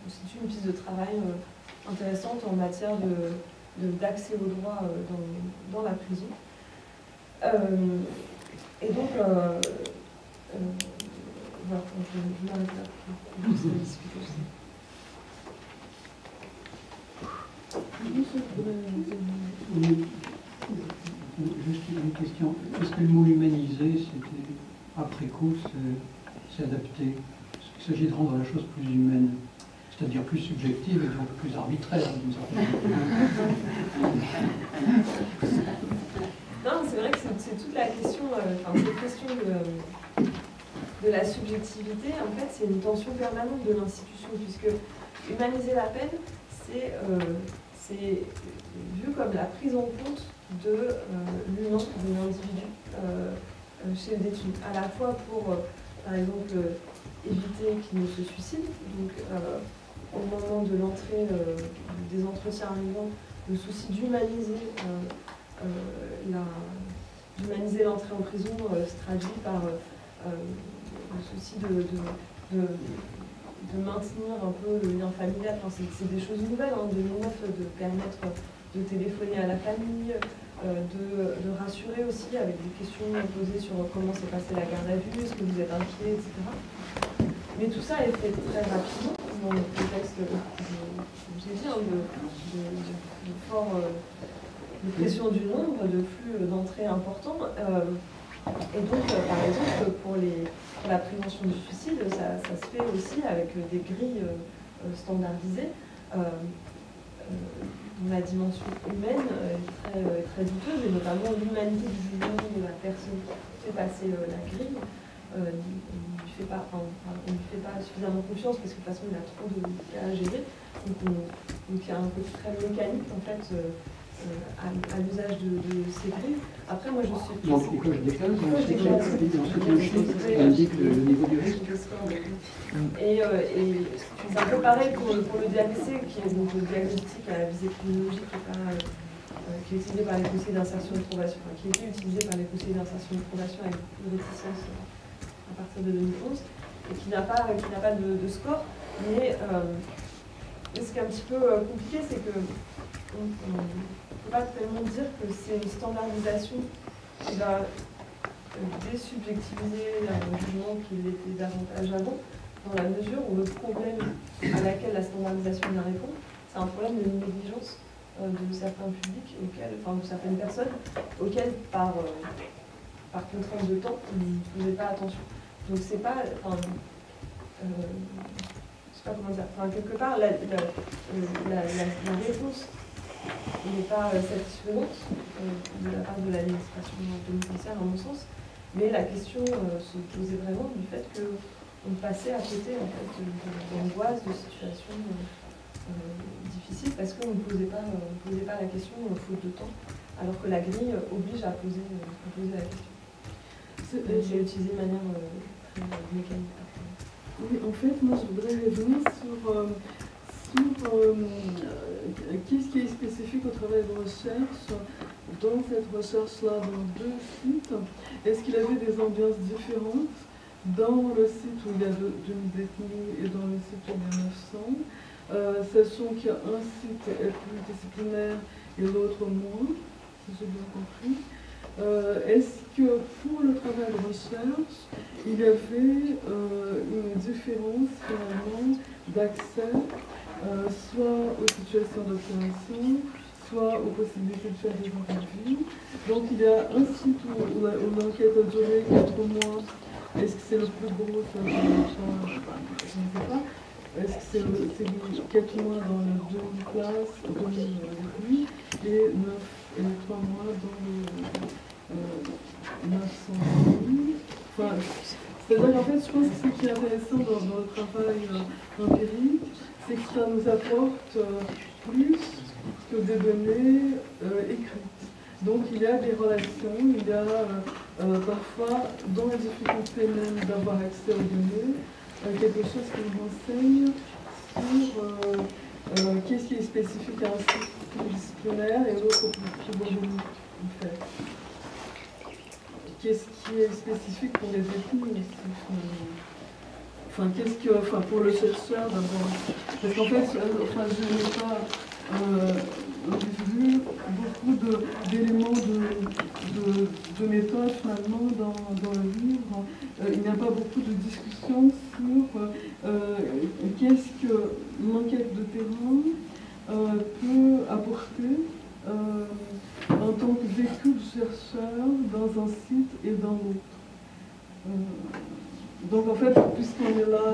constitue une piste de travail intéressante en matière d'accès au droit dans la prison. Et donc, voilà, je m'arrête là pour discuter. Juste une question. Est-ce que le mot humanisé, c'était après coup, c'est adapté? Est-ce qu'il s'agit de rendre la chose plus humaine, c'est-à-dire plus subjective et donc plus arbitraire d'une certaine manière? Non, c'est vrai que c'est toute la question, cette question de la subjectivité, en fait, c'est une tension permanente de l'institution, puisque humaniser la peine, c'est vu comme la prise en compte de l'humain, de l'individu chez le détenu, à la fois pour, par exemple, éviter qu'il ne se suicide, donc au moment de l'entrée des entretiens arrivants, le souci d'humaniser l'entrée en prison se traduit par le souci de maintenir un peu le lien familial. Enfin, c'est des choses nouvelles en 2009, de permettre de téléphoner à la famille, de rassurer aussi avec des questions posées sur comment s'est passée la garde à vue, est-ce que vous êtes inquiet, etc. Mais tout ça est fait très rapidement dans le contexte, comme j'ai dit, de fort de pression du nombre, de flux d'entrée importants. Et donc, par exemple, pour la prévention du suicide, ça se fait aussi avec des grilles standardisées. La dimension humaine est très douteuse, et notamment l'humanité du jugement de la personne qui fait passer la grille. On ne lui fait pas suffisamment confiance parce que de toute façon il a trop de cas à gérer. Donc il y a un côté très mécanique en fait à l'usage de ces grilles. Après moi je suis... Donc les coches d'éclase, ensuite le chiffre indique le niveau du risque. Et c'est un peu pareil pour le DAPC, qui est donc le diagnostic à la visée criminologique, qui est utilisé par les conseillers d'insertion et de probation, qui a été utilisé par les conseillers d'insertion et de probation avec beaucoup de réticence à partir de 2011, et qui n'a pas de score. Mais ce qui est un petit peu compliqué, c'est que on ne peut pas tellement dire que c'est une standardisation qui va désubjectiviser un jugement qui l'était davantage avant, dans la mesure où le problème à laquelle la standardisation vient répondre, c'est un problème de négligence de certains publics, de certaines personnes, auxquelles, par contrainte de temps, on ne faisait pas attention. Donc c'est pas... je sais pas comment dire. Quelque part, la réponse n'est pas satisfaisante de la part de l'administration pénitentiaire, à mon sens, mais la question se posait vraiment du fait qu'on passait à côté en fait, d'angoisse, de situations difficiles, parce qu'on ne posait pas la question faute de temps, alors que la grille oblige à poser la question. J'ai utilisé de manière très mécanique. Oui, en fait, moi je voudrais revenir sur qu'est-ce qui est spécifique au travail de recherche dans cette recherche-là, dans deux sites. Est-ce qu'il y avait des ambiances différentes dans le site où il y a 2000 détenus et dans le site où il y a 900, sachant qu'il y a un site pluridisciplinaire et l'autre moins, si j'ai bien compris. Est-ce que pour le travail de recherche, il y avait une différence finalement d'accès soit aux situations d'observation, soit aux possibilités de faire des interviews? Donc il y a un site où l'enquête a duré 4 mois. Est-ce que c'est le plus gros? Je ne sais pas. Est-ce que c'est 4 mois dans le 2000 places, 2008, et 3 mois dans le 900 000? Enfin, c'est-à-dire qu'en fait, je pense que ce qui est intéressant dans le travail empirique, c'est que ça nous apporte plus que des données écrites. Donc il y a des relations, il y a parfois dans la difficulté même d'avoir accès aux données, quelque chose qui nous renseigne sur qu'est-ce qui est spécifique à un site disciplinaire et l'autre plus volumique, en fait. Qu'est-ce qui est spécifique pour les détenus aussi, enfin, pour le chercheur d'abord. Parce qu'en fait, je n'ai pas vu beaucoup d'éléments de méthode finalement dans le livre. Il n'y a pas beaucoup de discussions sur qu'est-ce que l'enquête de terrain peut apporter en tant que vécu de chercheur dans un site et dans l'autre. Donc en fait, puisqu'on est là,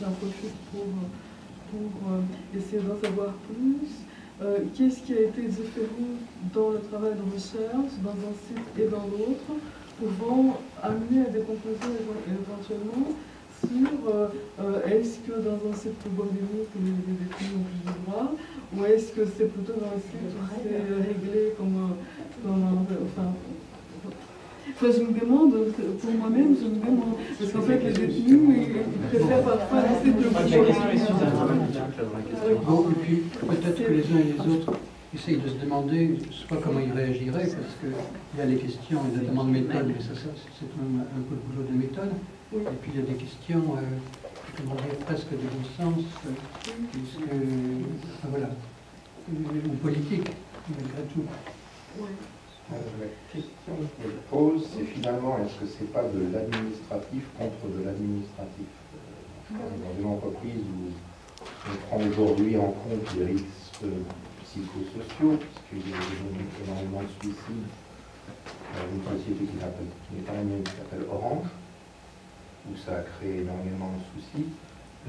j'en profite pour essayer d'en savoir plus. Qu'est-ce qui a été différent dans le travail de recherche, dans un site et dans l'autre, pouvant amener à des conclusions éventuellement sur est-ce que dans un site plus volumique, les détenus ont plus de droits, ou est-ce que c'est plutôt dans un site où c'est réglé comme je me demande, pour moi-même, parce qu'en fait, les détenus, ils préfèrent parfois rester de Bon, et puis peut-être que les uns et les autres essayent de se demander, soit comment ils réagiraient, parce qu'il y a les questions et la demande de méthode, mais ça c'est même un peu le boulot de méthode. Oui. Et puis il y a des questions, comment dire, presque de bon sens, puisque, voilà, ou politique, malgré tout. Oui. La question qu'elle pose, c'est finalement, est-ce que c'est pas de l'administratif contre de l'administratif? Dans une entreprise où on prend aujourd'hui en compte les risques psychosociaux, puisqu'il y a énormément de suicides dans une société qui n'est pas la mienne, qui s'appelle Orange, où ça a créé énormément de soucis.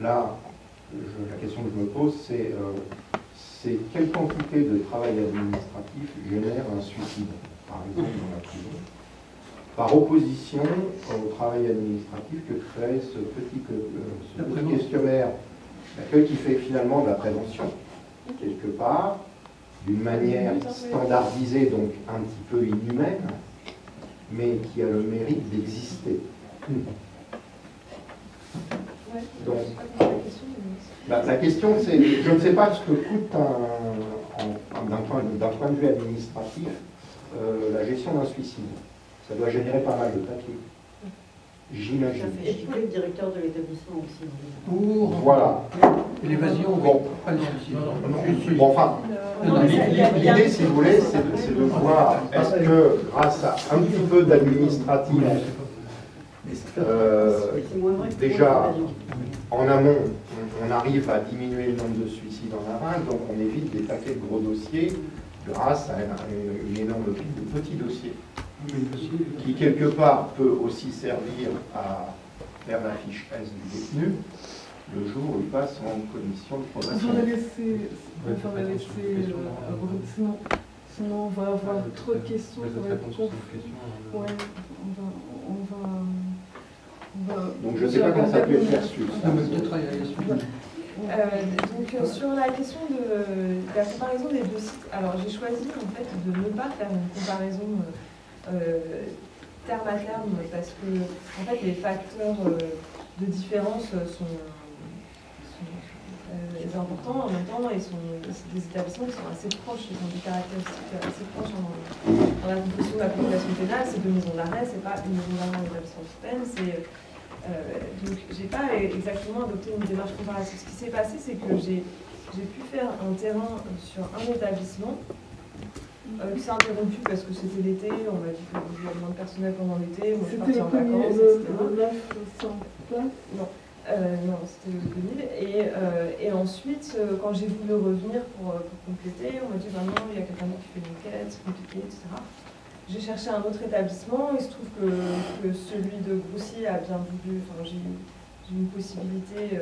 Là, la question que je me pose, c'est quelle quantité de travail administratif génère un suicide, par exemple dans la prison, par opposition au travail administratif que crée ce petit questionnaire d'accueil qui fait finalement de la prévention, quelque part, d'une manière standardisée, donc un petit peu inhumaine, mais qui a le mérite d'exister. Donc, la question, c'est, je ne sais pas ce que coûte d'un point de vue administratif la gestion d'un suicide. Ça doit générer pas mal de papier. J'imagine. Et puis le directeur de l'établissement aussi. Pour voilà. L'évasion, bon. Pas le suicide. Bon, enfin, l'idée, si vous voulez, c'est de voir, est-ce que grâce à un petit peu d'administratif, déjà, en amont, on arrive à diminuer le nombre de suicides en aval, donc on évite des paquets de gros dossiers grâce à une énorme pile de petits dossiers, qui quelque part peut aussi servir à faire la fiche S du détenu le jour où il passe en commission de probation. Sinon on va avoir trop de questions. Donc je ne sais pas comment ça peut être perçu. Donc sur la question de la comparaison des deux sites, alors j'ai choisi en fait de ne pas faire une comparaison terme à terme parce que en fait les facteurs de différence sont importants en même temps et sont des établissements qui sont assez proches, ils ont des caractéristiques assez proches dans la composition de la population pénale. C'est deux maisons d'arrêt, c'est pas une maison d'arrêt en établissement de peine, donc j'ai pas exactement adopté une démarche comparative. Ce qui s'est passé, c'est que j'ai pu faire un terrain sur un établissement qui s'est interrompu parce que c'était l'été, on m'a dit qu'il y avait moins de personnel pendant l'été, moi je suis partie en vacances, etc. Non. Non, c'était le 2000. Et ensuite, quand j'ai voulu revenir pour compléter, on m'a dit non, il y a quelqu'un qui fait une enquête, c'est compliqué, etc. J'ai cherché un autre établissement, il se trouve que celui de Groussy a bien voulu, enfin j'ai eu une possibilité et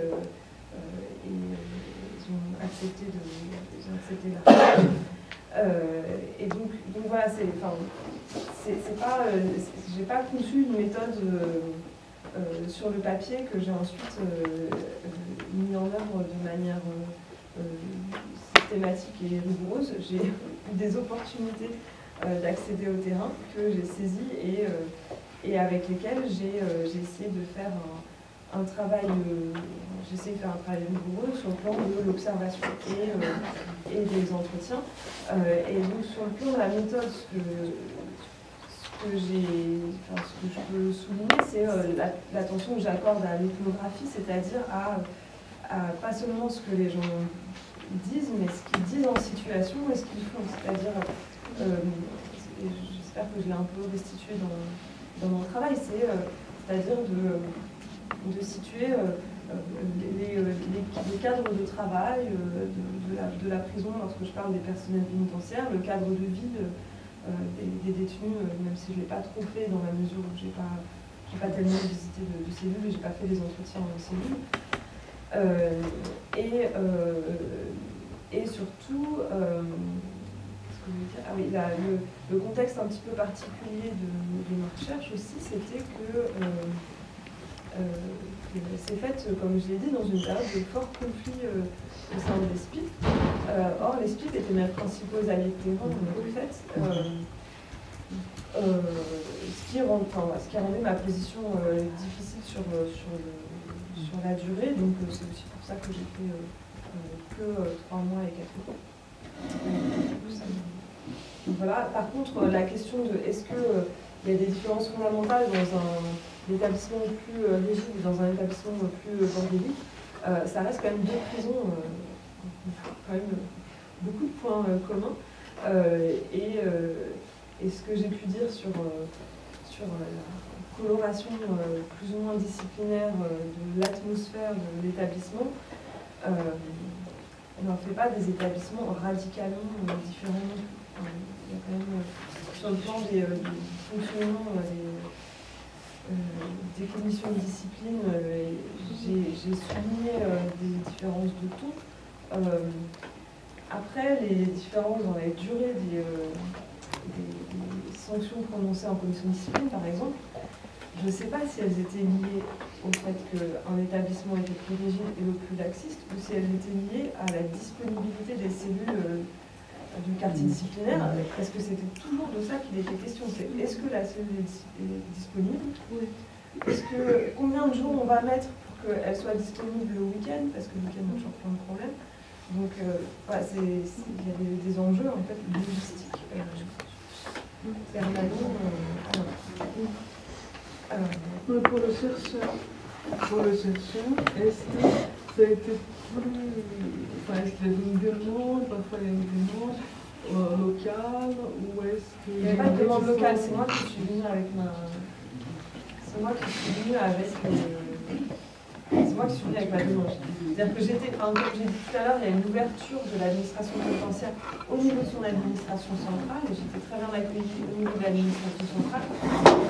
ils ont accepté la et donc voilà, c'est pas, j'ai pas conçu une méthode sur le papier que j'ai ensuite mis en œuvre de manière systématique et rigoureuse, j'ai eu des opportunités d'accéder au terrain que j'ai saisies et avec lesquelles j'ai essayé de faire un travail, j'essaie de faire un travail rigoureux sur le plan de l'observation et des entretiens. Et donc sur le plan de la méthode, ce que je peux souligner, c'est l'attention que j'accorde à l'ethnographie, c'est-à-dire à pas seulement ce que les gens disent, mais ce qu'ils disent en situation et ce qu'ils font. C'est-à-dire, j'espère que je l'ai un peu restitué dans mon travail, c'est-à-dire de situer les cadres de travail de la prison lorsque je parle des personnels pénitentiaires, le cadre de vie des détenus, même si je ne l'ai pas trop fait dans la mesure où je n'ai pas tellement visité de cellules et je n'ai pas fait des entretiens en cellules. Et surtout, le contexte un petit peu particulier de ma recherche aussi, c'était que c'est fait, comme je l'ai dit, dans une période de fort conflit au sein des SPIP. Or, les SPIP étaient mes principaux alliés de terrain, en fait, ce qui a rendu ma position difficile sur la durée. Donc, c'est aussi pour ça que j'ai fait que 3 mois et 4 mois. Donc, voilà. Par contre, la question de est-ce qu'il y a des différences fondamentales dans un établissement plus rigide et dans un établissement plus bordélique, ça reste quand même 2 prisons, quand même beaucoup de points communs. Et ce que j'ai pu dire sur la coloration plus ou moins disciplinaire de l'atmosphère de l'établissement n'en fait pas des établissements radicalement différents. Il y a quand même, sur le plan du fonctionnement des commissions de discipline, j'ai souligné des différences de ton. Après, les différences dans la durée des sanctions prononcées en commission de discipline, par exemple, je ne sais pas si elles étaient liées au fait qu'un établissement était plus rigide et le plus laxiste, ou si elles étaient liées à la disponibilité des cellules du quartier disciplinaire. Est-ce que c'était toujours de ça qu'il était question? Est-ce que la cellule est disponible? Oui. Combien de jours on va mettre pour qu'elle soit disponible le week-end? Parce que le week-end, on a toujours plein de problèmes. Donc, il y a des enjeux en fait logistiques permanents. Pour le chercheur, est-ce que ça a été plus... est-ce qu'il y a une demande, parfois il y a une demande locale, ou est-ce que... Il n'y avait pas de demande locale, c'est moi qui suis venue avec ma... C'est moi qui suis venue avec ma demande. C'est-à-dire que comme j'ai dit tout à l'heure, il y a une ouverture de l'administration pénitentiaire au niveau de son administration centrale, et j'étais très bien accueillie au niveau de l'administration centrale.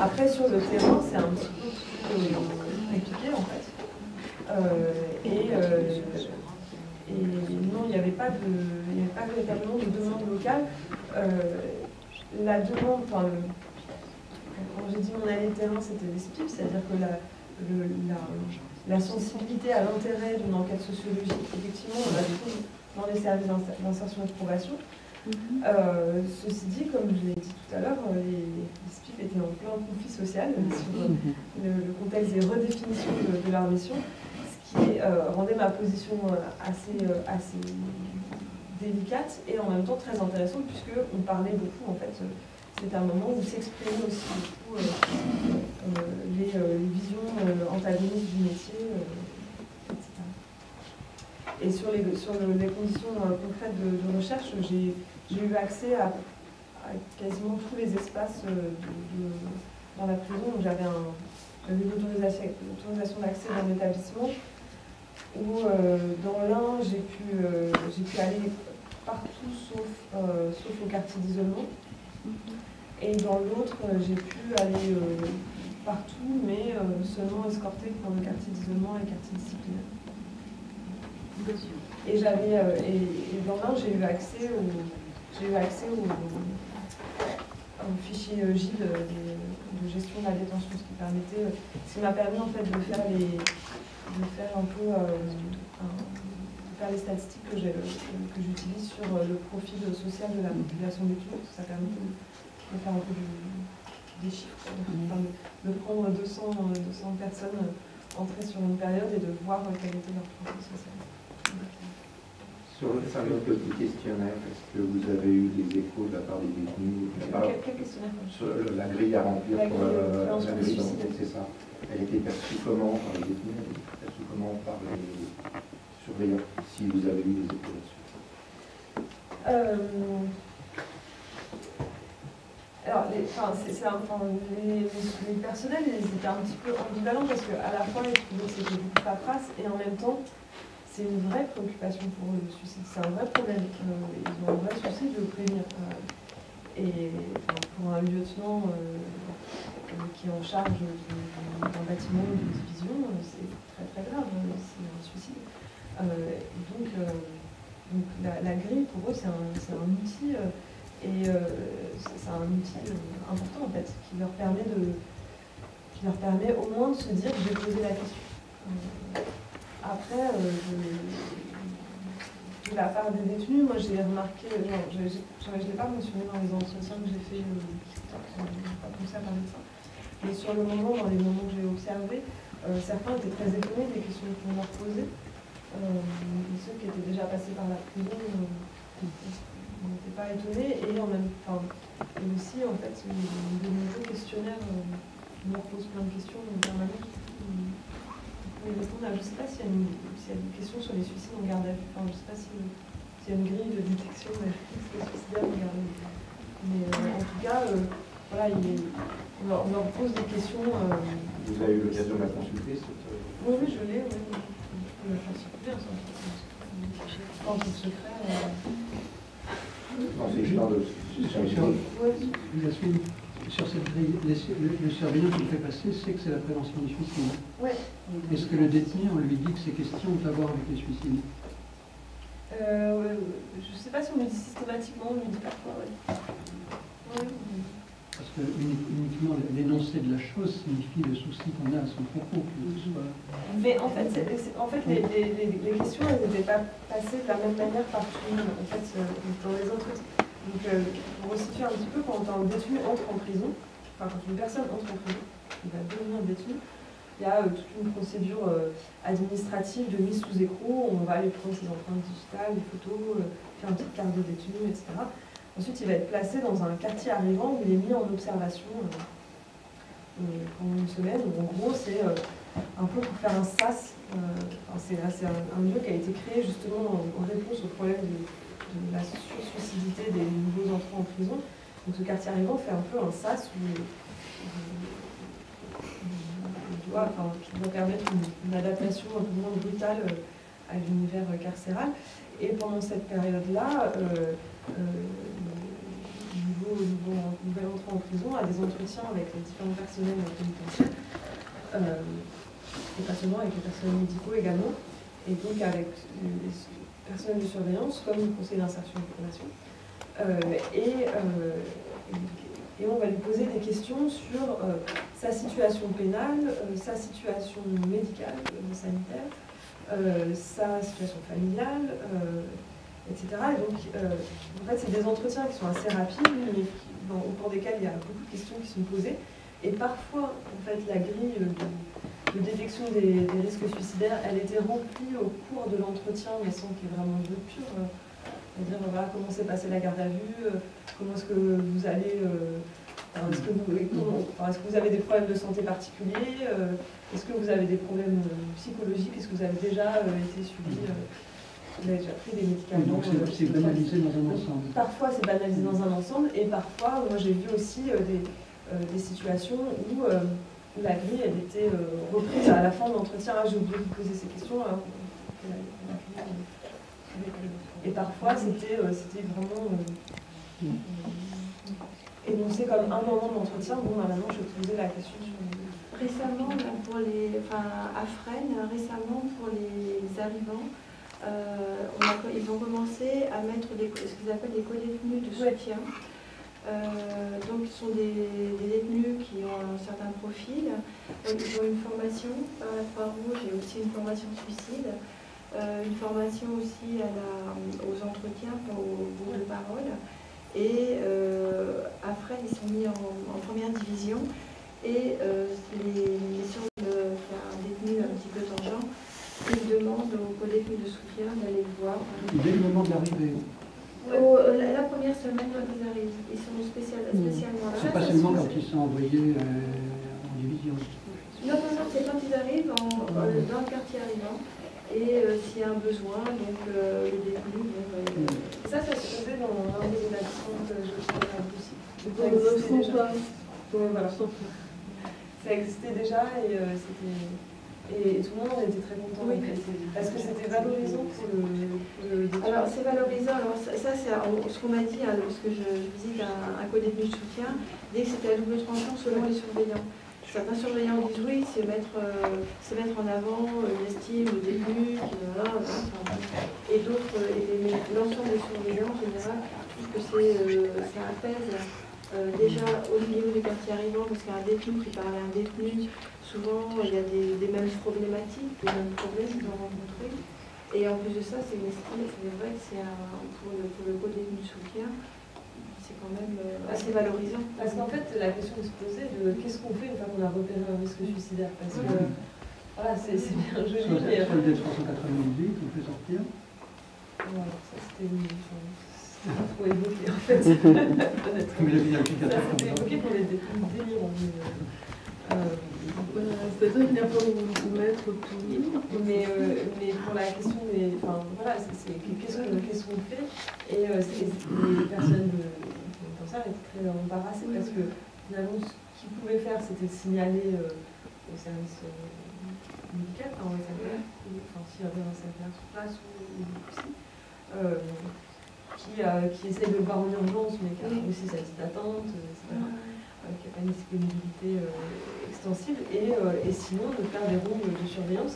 Après, sur le terrain, c'est un petit peu plus compliqué, en fait. Et non, il n'y avait pas véritablement de demande locale. La demande, quand j'ai dit mon allié de terrain, c'était les SPIP, c'est-à-dire que la sensibilité à l'intérêt d'une enquête sociologique, effectivement, on la trouve dans les services d'insertion et de probation. Ceci dit, comme je l'ai dit tout à l'heure, les SPIP étaient en plein conflit social sur le contexte des redéfinitions de leur mission, ce qui rendait ma position assez délicate et en même temps très intéressante, puisqu'on parlait beaucoup, en fait, c'était un moment où s'exprimaient aussi beaucoup les visions antagonistes du métier, etc. Et sur les conditions concrètes de recherche, j'ai eu accès à quasiment tous les espaces dans la prison. J'avais l'autorisation d'accès dans l'établissement, où dans l'un, j'ai pu aller partout sauf au quartier d'isolement. Et dans l'autre, j'ai pu aller partout, mais seulement escorté pour le quartier d'isolement et le quartier disciplinaire. Et dans l'un, j'ai eu accès au fichier GID de gestion de la détention, ce qui m'a permis en fait de faire faire les statistiques que j'utilise sur le profil social de la population détenue, parce que ça permet de faire un peu des chiffres, enfin, de prendre 200 personnes entrées sur une période et de voir quel était leur profil social. Sur le petit questionnaire, est-ce que vous avez eu des échos de la part des détenus? Quel questionnaire? Sur la grille à remplir La pour grille la grille d'enquête, c'est ça. Elle était perçue comment par les détenus? Elle était perçue comment par les surveillants? Si vous avez eu des échos là-dessus. Alors, les personnels, ils étaient un petit peu ambivalents parce qu'à la fois, ils trouvaient que c'était beaucoup de paperasse et en même temps, c'est une vraie préoccupation pour eux, le suicide. C'est un vrai problème. Ils ont un vrai souci de le prévenir. Et pour un lieutenant qui est en charge d'un bâtiment ou d'une division, c'est très très grave, c'est un suicide. Donc la grille, pour eux, c'est un outil, et c'est un outil important en fait, qui leur permet au moins de se dire que je vais poser la question. Après, de la part des détenus, moi j'ai remarqué, je ne l'ai pas mentionné dans les entretiens que j'ai fait, on n'a pas pensé à parler de ça, mais sur le moment, dans les moments que j'ai observés, certains étaient très étonnés des questions qu'on leur posait, et ceux qui étaient déjà passés par la prison n'étaient pas étonnés, et en même temps, et aussi en fait, de nouveaux questionnaires, on leur pose plein de questions en permanence. Je ne sais pas s'il y a des questions sur les suicides en garde à vue. Enfin, je ne sais pas s'il y a une grille de détection des suicidaires en garde à vue. Mais en tout cas, voilà, on leur pose des questions. Vous avez eu l'occasion de la consulter Oui, je l'ai. Oui. Je peux la faire circuler. Quand c'est secret. Non, c'est histoire de. Sur cette grille, le surveillant qui le fait passer sait que c'est la prévention du suicide. Ouais. Est-ce que le détenu, on lui dit que ces questions ont à voir avec les suicides? Je ne sais pas si on le dit systématiquement, on le dit parfois, oui. Parce que uniquement l'énoncé de la chose signifie le souci qu'on a à son propos. Mais en fait, les questions, elles n'étaient pas passées de la même manière par tout le monde. En fait, dans les entretiens. Donc, pour resituer un petit peu, quand un détenu entre en prison, enfin quand une personne entre en prison, il va devenir détenu, il y a toute une procédure administrative de mise sous écrou, on va aller prendre ses empreintes digitales, des photos, faire une petite carte de détenu, etc. Ensuite, il va être placé dans un quartier arrivant où il est mis en observation pendant une semaine. Donc, en gros, c'est un peu pour faire un sas. C'est un lieu qui a été créé justement en réponse au problème de la sursuicidité des nouveaux entrants en prison. Donc ce quartier arrivant fait un peu un sas qui doit permettre une adaptation un peu moins brutale à l'univers carcéral. Et pendant cette période-là, le nouvel entrant en prison a des entretiens avec les différents personnels pénitentiaires, et pas seulement avec les personnels médicaux également, et donc avec les personnel de surveillance comme le conseil d'insertion et de formation. Et on va lui poser des questions sur sa situation pénale, sa situation médicale, sanitaire, sa situation familiale, etc. Et donc, en fait, c'est des entretiens qui sont assez rapides, mais au cours desquels il y a beaucoup de questions qui sont posées. Et parfois, en fait, la grille de détection des risques suicidaires, elle était remplie au cours de l'entretien, mais sans qu'il y ait vraiment de pur. C'est-à-dire, voilà, comment s'est passée la garde à vue, comment est-ce que vous allez... est-ce que vous avez des problèmes de santé particuliers, est-ce que vous avez des problèmes psychologiques, est-ce que vous avez déjà été suivi, vous avez déjà pris des médicaments. Donc c'est banalisé dans un ensemble. Parfois c'est banalisé dans un ensemble, et parfois, moi j'ai vu aussi des situations où la grille elle était reprise à la fin de l'entretien. Ah, j'ai oublié de vous poser ces questions. Et parfois c'était vraiment énoncé comme un moment de l'entretien. Bon, maintenant je vais te poser la question sur... Récemment, à Fresnes, récemment pour les arrivants, ils ont commencé à mettre ce qu'ils appellent des co-détenus de soutien. Donc ce sont des détenus qui ont un certain profil. Ils ont une formation par la Croix-Rouge et aussi une formation suicide. une formation aussi aux entretiens, aux groupes de parole. Et à Fresnes, ils sont mis en première division. Et les surveillants, un détenu un petit peu tangent, ils demandent aux co-détenus de soutien d'aller le voir. Dès le moment de l'arrivée. La première semaine quand ils arrivent, ils sont spécialement là. C'est pas seulement quand ils sont envoyés en division. Non, c'est quand ils arrivent dans le quartier arrivant. Et s'il y a un besoin, donc les détenus vont... Ça se faisait dans un des établissements de aussi. Dans le 900 places. Voilà. Ça existait déjà et tout le monde en était très content. Oui. Parce que c'était valorisant pour le détenu. Alors c'est valorisant. Alors, ça c'est ce qu'on m'a dit lorsque je visite un co-détenu de soutien, dès que c'était à double tranchant selon les surveillants. Certains surveillants disent oui, c'est mettre en avant l'estime, le détenu, et d'autres, l'ensemble des surveillants en général, trouvent que ça apaise déjà au niveau du quartier arrivant, parce qu'un détenu qui parle à un détenu, souvent il y a des mêmes problématiques, des mêmes problèmes qu'ils ont rencontrés. Et en plus de ça, c'est une estime, c'est vrai que c'est pour le co-détenu de soutien, c'est quand même assez valorisant. Parce qu'en fait, la question se posait de qu'est-ce qu'on fait une fois qu'on a repéré un risque suicidaire. Parce que, voilà, c'est bien joli. Sur le D 398, on fait sortir. Ouais, ça c'était pas trop évoqué en fait. Comme il a bien Ça c'était évoqué pour les détenus délirants. C'est-à-dire qu'il n'y a pas où mettre tout. Mais pour la question des. Enfin, voilà, qu'est-ce qu'on fait. Et les personnes comme ça étaient très embarrassées parce que finalement, ce qu'ils pouvaient faire, c'était de signaler au service médical, enfin, s'il y avait un SAVR sur place ou aussi, qui essaye de le voir en urgence, mais qui a aussi sa liste d'attente, etc. Qui n'a pas une disponibilité extensive, et sinon de faire des rondes de surveillance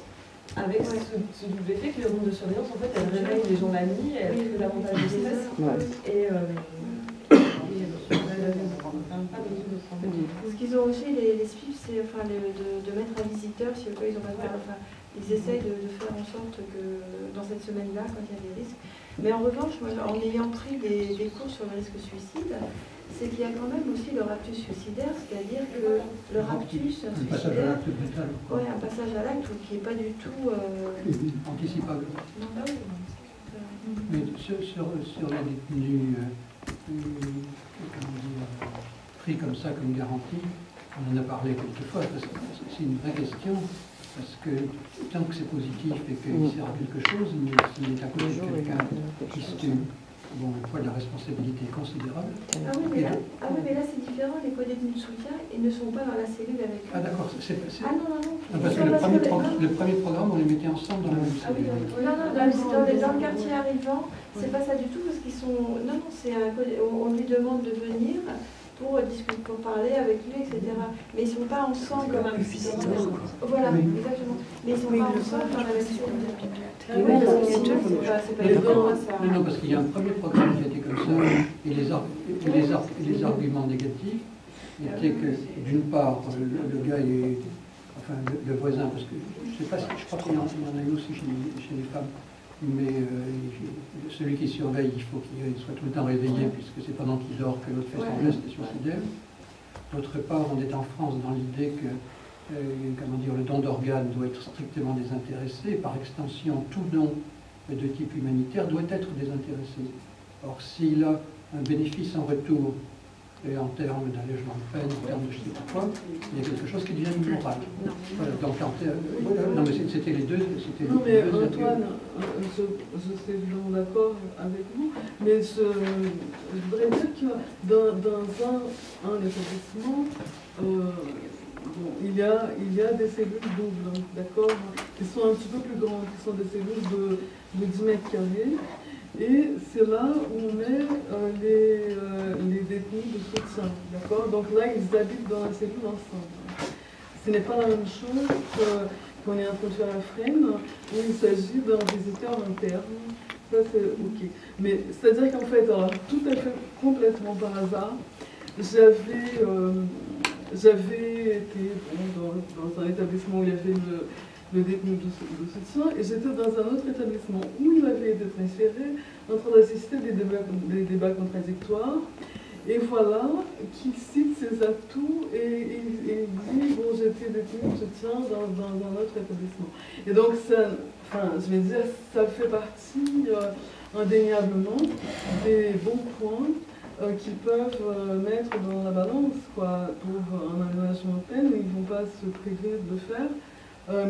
avec ce double effet que les rondes de surveillance, en fait, elles réveillent les gens la nuit, elles créent davantage de stress, et ce qu'ils ont aussi, les SPIF, c'est de mettre un visiteur, si ils ont pas ils essayent de faire en sorte que dans cette semaine-là, quand il y a des risques. Mais en revanche, moi, en ayant pris des cours sur le risque suicide, c'est qu'il y a quand même aussi le raptus suicidaire, c'est-à-dire que le raptus suicidaire, un passage à l'acte qui n'est pas du tout anticipable. Non, pas mais sur les détenus pris comme ça, comme garantie, on en a parlé quelquefois, parce que c'est une vraie question, parce que tant que c'est positif et qu'il sert à quelque chose, mais s'il est à côté de quelqu'un qui se tue, bon, le poids de la responsabilité est considérable. Ah oui, mais là c'est différent, les co-détenus de soutien, ils ne sont pas dans la cellule avec eux. Ah d'accord, Ah non. Parce que le premier programme, on les mettait ensemble dans la même cellule. Dans le quartier arrivant, c'est pas ça du tout, parce qu'ils sont... Non, on lui demande de venir pour discuter, pour parler avec lui, etc. Mais ils ne sont pas ensemble comme un visiteur. Voilà, exactement. Mais ils ne sont pas ensemble dans la même cellule. C'est pas évident. Non, parce qu'il y a un premier programme qui a été comme ça, et les arguments négatifs étaient que, d'une part, le gars est... Enfin, le voisin, parce que je sais pas si, je crois qu'il y en a eu aussi chez les femmes, mais celui qui surveille, il faut qu'il soit tout le temps réveillé, puisque c'est pendant qu'il dort que l'autre fait son geste suicidaire. D'autre part, on est en France dans l'idée que le don d'organes doit être strictement désintéressé, par extension, tout don de type humanitaire doit être désintéressé. Or, s'il a un bénéfice en retour, et en termes d'allègement de peine, en termes de je sais pas quoi, il y a quelque chose qui devient immoral. Voilà, donc, non, mais c'était les deux. Non, mais Antoine, je suis évidemment d'accord avec vous, mais je voudrais dire que dans un établissement, il y a des cellules doubles, d'accord, qui sont un petit peu plus grandes, qui sont des cellules de 10 mètres carrés. Et c'est là où on met les détenus de soutien, d'accord? Donc là, ils habitent dans la cellule ensemble. Ce n'est pas la même chose qu'on est en train de faire à Fresnes, où il s'agit d'un visiteur interne. Ça, c'est OK. Mais c'est-à-dire qu'en fait, alors, tout à fait complètement par hasard, j'avais été dans un établissement où il y avait le détenu de soutien, et j'étais dans un autre établissement où il avait été transféré en train d'assister des débats contradictoires. Et voilà qu'il cite ses atouts et il dit bon, j'étais détenu de soutien dans un autre établissement. Et donc, ça, enfin, je vais dire, ça fait partie indéniablement des bons points qu'ils peuvent mettre dans la balance quoi, pour un aménagement de peine. Ils ne vont pas se priver de le faire,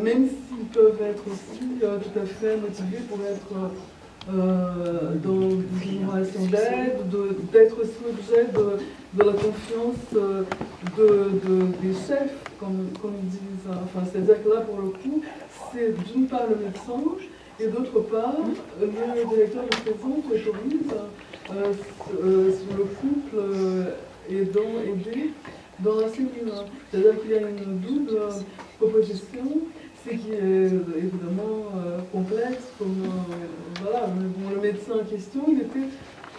même s'ils peuvent être aussi tout à fait motivés pour être dans une relation d'aide, d'être aussi l'objet de la confiance des chefs, comme ils disent. Enfin, c'est-à-dire que là, pour le coup, c'est d'une part le médecin et d'autre part le directeur de prison qui autorise le couple aidé dans la cellule. C'est-à-dire qu'il y a une double proposition. Ce qui est évidemment complexe, comme voilà, bon, le médecin en question, il était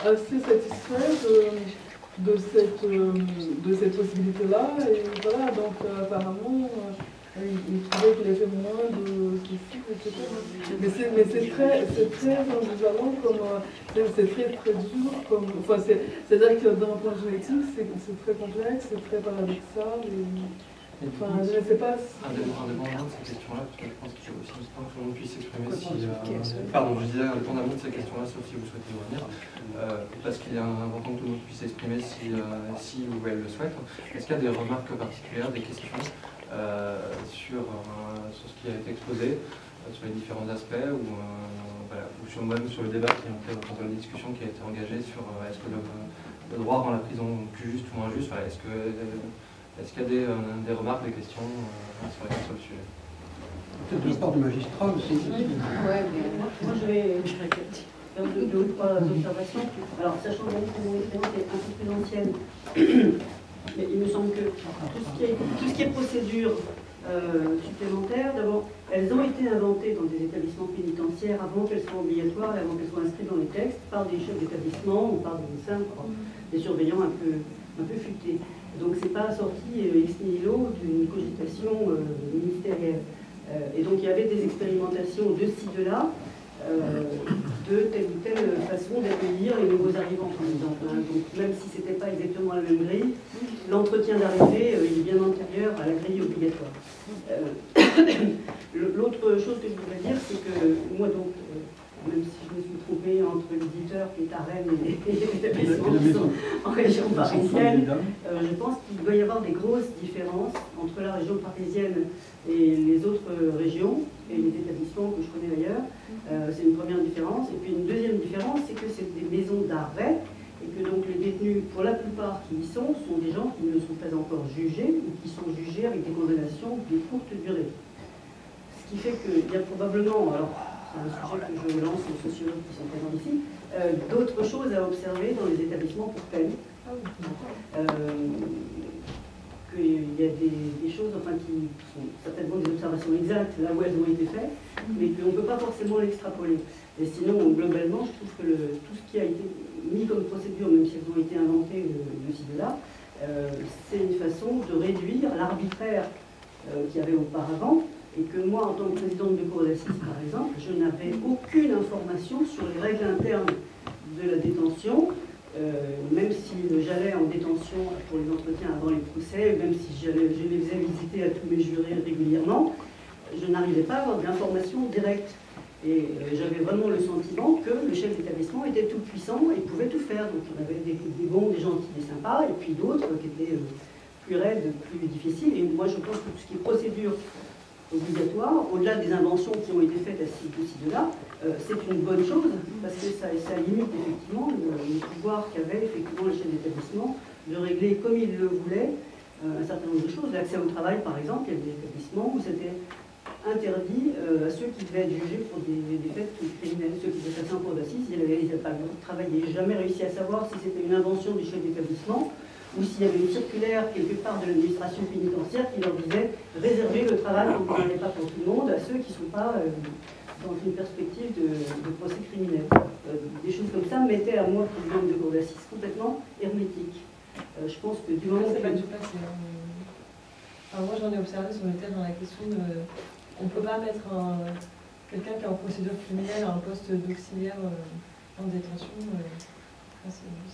assez satisfait de cette possibilité-là, et voilà, donc apparemment, il trouvait qu'il avait moins de soucis, etc. Mais c'est très ambivalent, c'est très dur, enfin, c'est-à-dire que d'un point de vue éthique, c'est très complexe, c'est très paradoxal. Enfin, je ne sais pas si... Indépendamment de ces questions-là, parce que je pense qu'il faut aussi que tout le monde puisse s'exprimer si... Pardon, je disais indépendamment de ces questions-là, sauf si vous souhaitez revenir, parce qu'il est important que tout le monde puisse s'exprimer si ou elle le souhaite. Est-ce qu'il y a des remarques particulières, des questions sur ce qui a été exposé, sur les différents aspects, ou même sur le débat qui est dans la discussion qui a été engagée sur est-ce que le droit rend la prison plus juste ou moins juste, est-ce qu'il y a des remarques, des questions sur le sujet? Peut-être de la part du magistrat aussi. Ouais, mais moi je vais faire deux ou trois observations. Alors, sachant que mon expérience est un peu plus ancienne, mais il me semble que tout ce qui est procédure supplémentaire, d'abord, elles ont été inventées dans des établissements pénitentiaires avant qu'elles soient obligatoires et avant qu'elles soient inscrites dans les textes par des chefs d'établissement ou par des médecins, des surveillants un peu futés. Donc c'est pas sorti ex nihilo d'une cogitation ministérielle. Et donc il y avait des expérimentations de ci, de là, de telle ou telle façon d'accueillir les nouveaux arrivants, par exemple. Donc même si c'était pas exactement la même grille, l'entretien d'arrivée il est bien antérieur à la grille obligatoire. L'autre chose que je voudrais dire, c'est que moi donc, même si je me suis trompée entre l'éditeur qui est à Rennes et l'établissement qui sont en région parisienne, je pense qu'il doit y avoir des grosses différences entre la région parisienne et les autres régions et les établissements que je connais d'ailleurs. C'est une première différence. Et puis une deuxième différence, c'est que c'est des maisons d'arrêt et que donc les détenus, pour la plupart qui y sont des gens qui ne sont pas encore jugés ou qui sont jugés avec des condamnations de courte durée. Ce qui fait qu'il y a probablement, alors c'est un sujet que je lance aux sociologues qui sont présents ici, d'autres choses à observer dans les établissements pour peine. Qu'il y a des choses qui sont certainement des observations exactes là où elles ont été faites, mais qu'on ne peut pas forcément l'extrapoler. Et sinon, globalement, je trouve que tout ce qui a été mis comme procédure, même si elles ont été inventées de ci, de là, c'est une façon de réduire l'arbitraire qu'il y avait auparavant, et que moi, en tant que présidente de cour d'assises, par exemple, je n'avais aucune information sur les règles internes de la détention, même si j'allais en détention pour les entretiens avant les procès, même si je les faisais visiter à tous mes jurés régulièrement, je n'arrivais pas à avoir d'informations directes. Et j'avais vraiment le sentiment que le chef d'établissement était tout puissant et pouvait tout faire. Donc il y en avait des bons, des gentils, des sympas, et puis d'autres qui étaient plus raides, plus difficiles. Et moi je pense que tout ce qui est procédure obligatoire, au-delà des inventions qui ont été faites à ci, de là, c'est une bonne chose, parce que ça limite effectivement le pouvoir qu'avait effectivement le chef d'établissement de régler comme il le voulait un certain nombre de choses. L'accès au travail, par exemple, il y avait des établissements où c'était interdit à ceux qui devaient être jugés pour des faits criminels, ceux qui étaient passés en cour d'assises, ils n'avaient pas le droit de travailler. J'ai jamais réussi à savoir si c'était une invention du chef d'établissement ou s'il y avait une circulaire quelque part de l'administration pénitentiaire qui leur disait réserver le travail, donc on n'allait pas pour tout le monde, à ceux qui ne sont pas dans une perspective de procès criminel. Des choses comme ça mettaient à moi, présidente de cour d'assises, complètement hermétique. Je pense que du moment c'est pas du passé. Alors moi j'en ai observé sur le terrain dans la question de on ne peut pas mettre quelqu'un qui est en procédure criminelle à un poste d'auxiliaire en détention.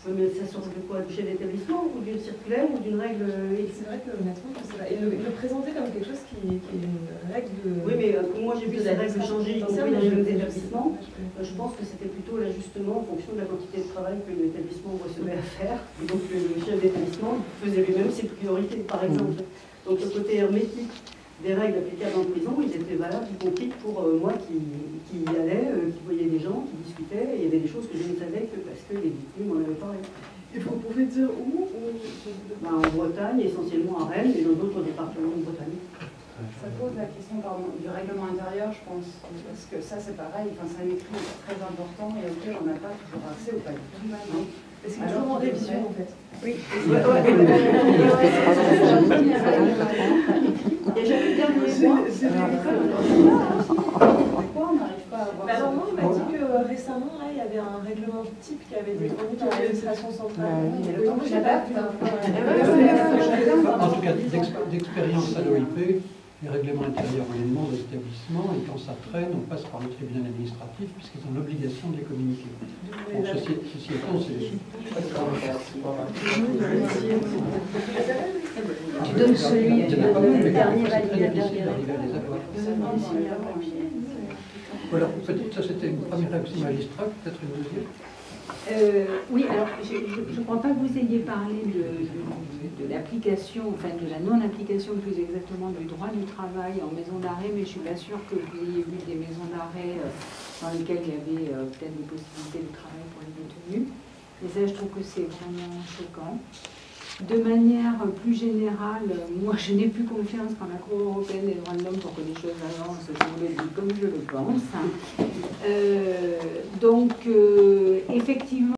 Oui, mais ça sort de quoi? Du chef d'établissement ou d'une circulaire ou d'une règle? C'est vrai que honnêtement, je sais pas. Et le présenter comme quelque chose qui est une règle de... Oui, mais moi j'ai vu ces règles changer, y compris dans les établissements. Je pense que c'était plutôt l'ajustement en fonction de la quantité de travail que l'établissement recevait à faire. Et donc le chef d'établissement faisait lui-même ses priorités, par exemple. Donc le côté hermétique des règles applicables en prison, ils étaient valables, y compris pour moi qui y allais, qui voyais des gens, qui discutaient, et il y avait des choses que je ne savais que parce que les victimes m'en avaient parlé. Et vous pouvez dire où En Bretagne, essentiellement à Rennes, et dans d'autres départements de Bretagne. Ça pose la question du règlement intérieur, je pense, parce que ça c'est pareil, c'est un écrit très important et auquel on n'a pas toujours accès ou pas du tout. C'est toujours en révision en fait. Oui. Et j'avais le dernier Pourquoi on n'arrive pas à avoir Alors moi, on m'a dit que récemment, là, il y avait un règlement type qui avait été fourni par l'administration centrale. Donc j'adapte. En tout cas, d'expérience à l'OIP, les règlements intérieurs, on les demande aux établissements et quand ça traîne, on passe par le tribunal administratif puisqu'ils ont l'obligation de les communiquer. Bon, ceci étant, c'est... Tu donnes celui Il y en a pas mal, mais dernier c'est très validé, difficile d'arriver à les avoir. Voilà, peut-être ça c'était une première réaction magistrat, peut-être une deuxième. Oui, alors je ne crois pas que vous ayez parlé de l'application, enfin de la non-application plus exactement du droit du travail en maison d'arrêt, mais je ne suis pas sûre que vous ayez vu des maisons d'arrêt dans lesquelles il y avait peut-être des possibilités de travail pour les détenus. Et ça, je trouve que c'est vraiment choquant. De manière plus générale, moi je n'ai plus confiance en la Cour européenne des droits de l'homme pour que les choses avancent, je vous le dis comme je le pense. Donc, effectivement,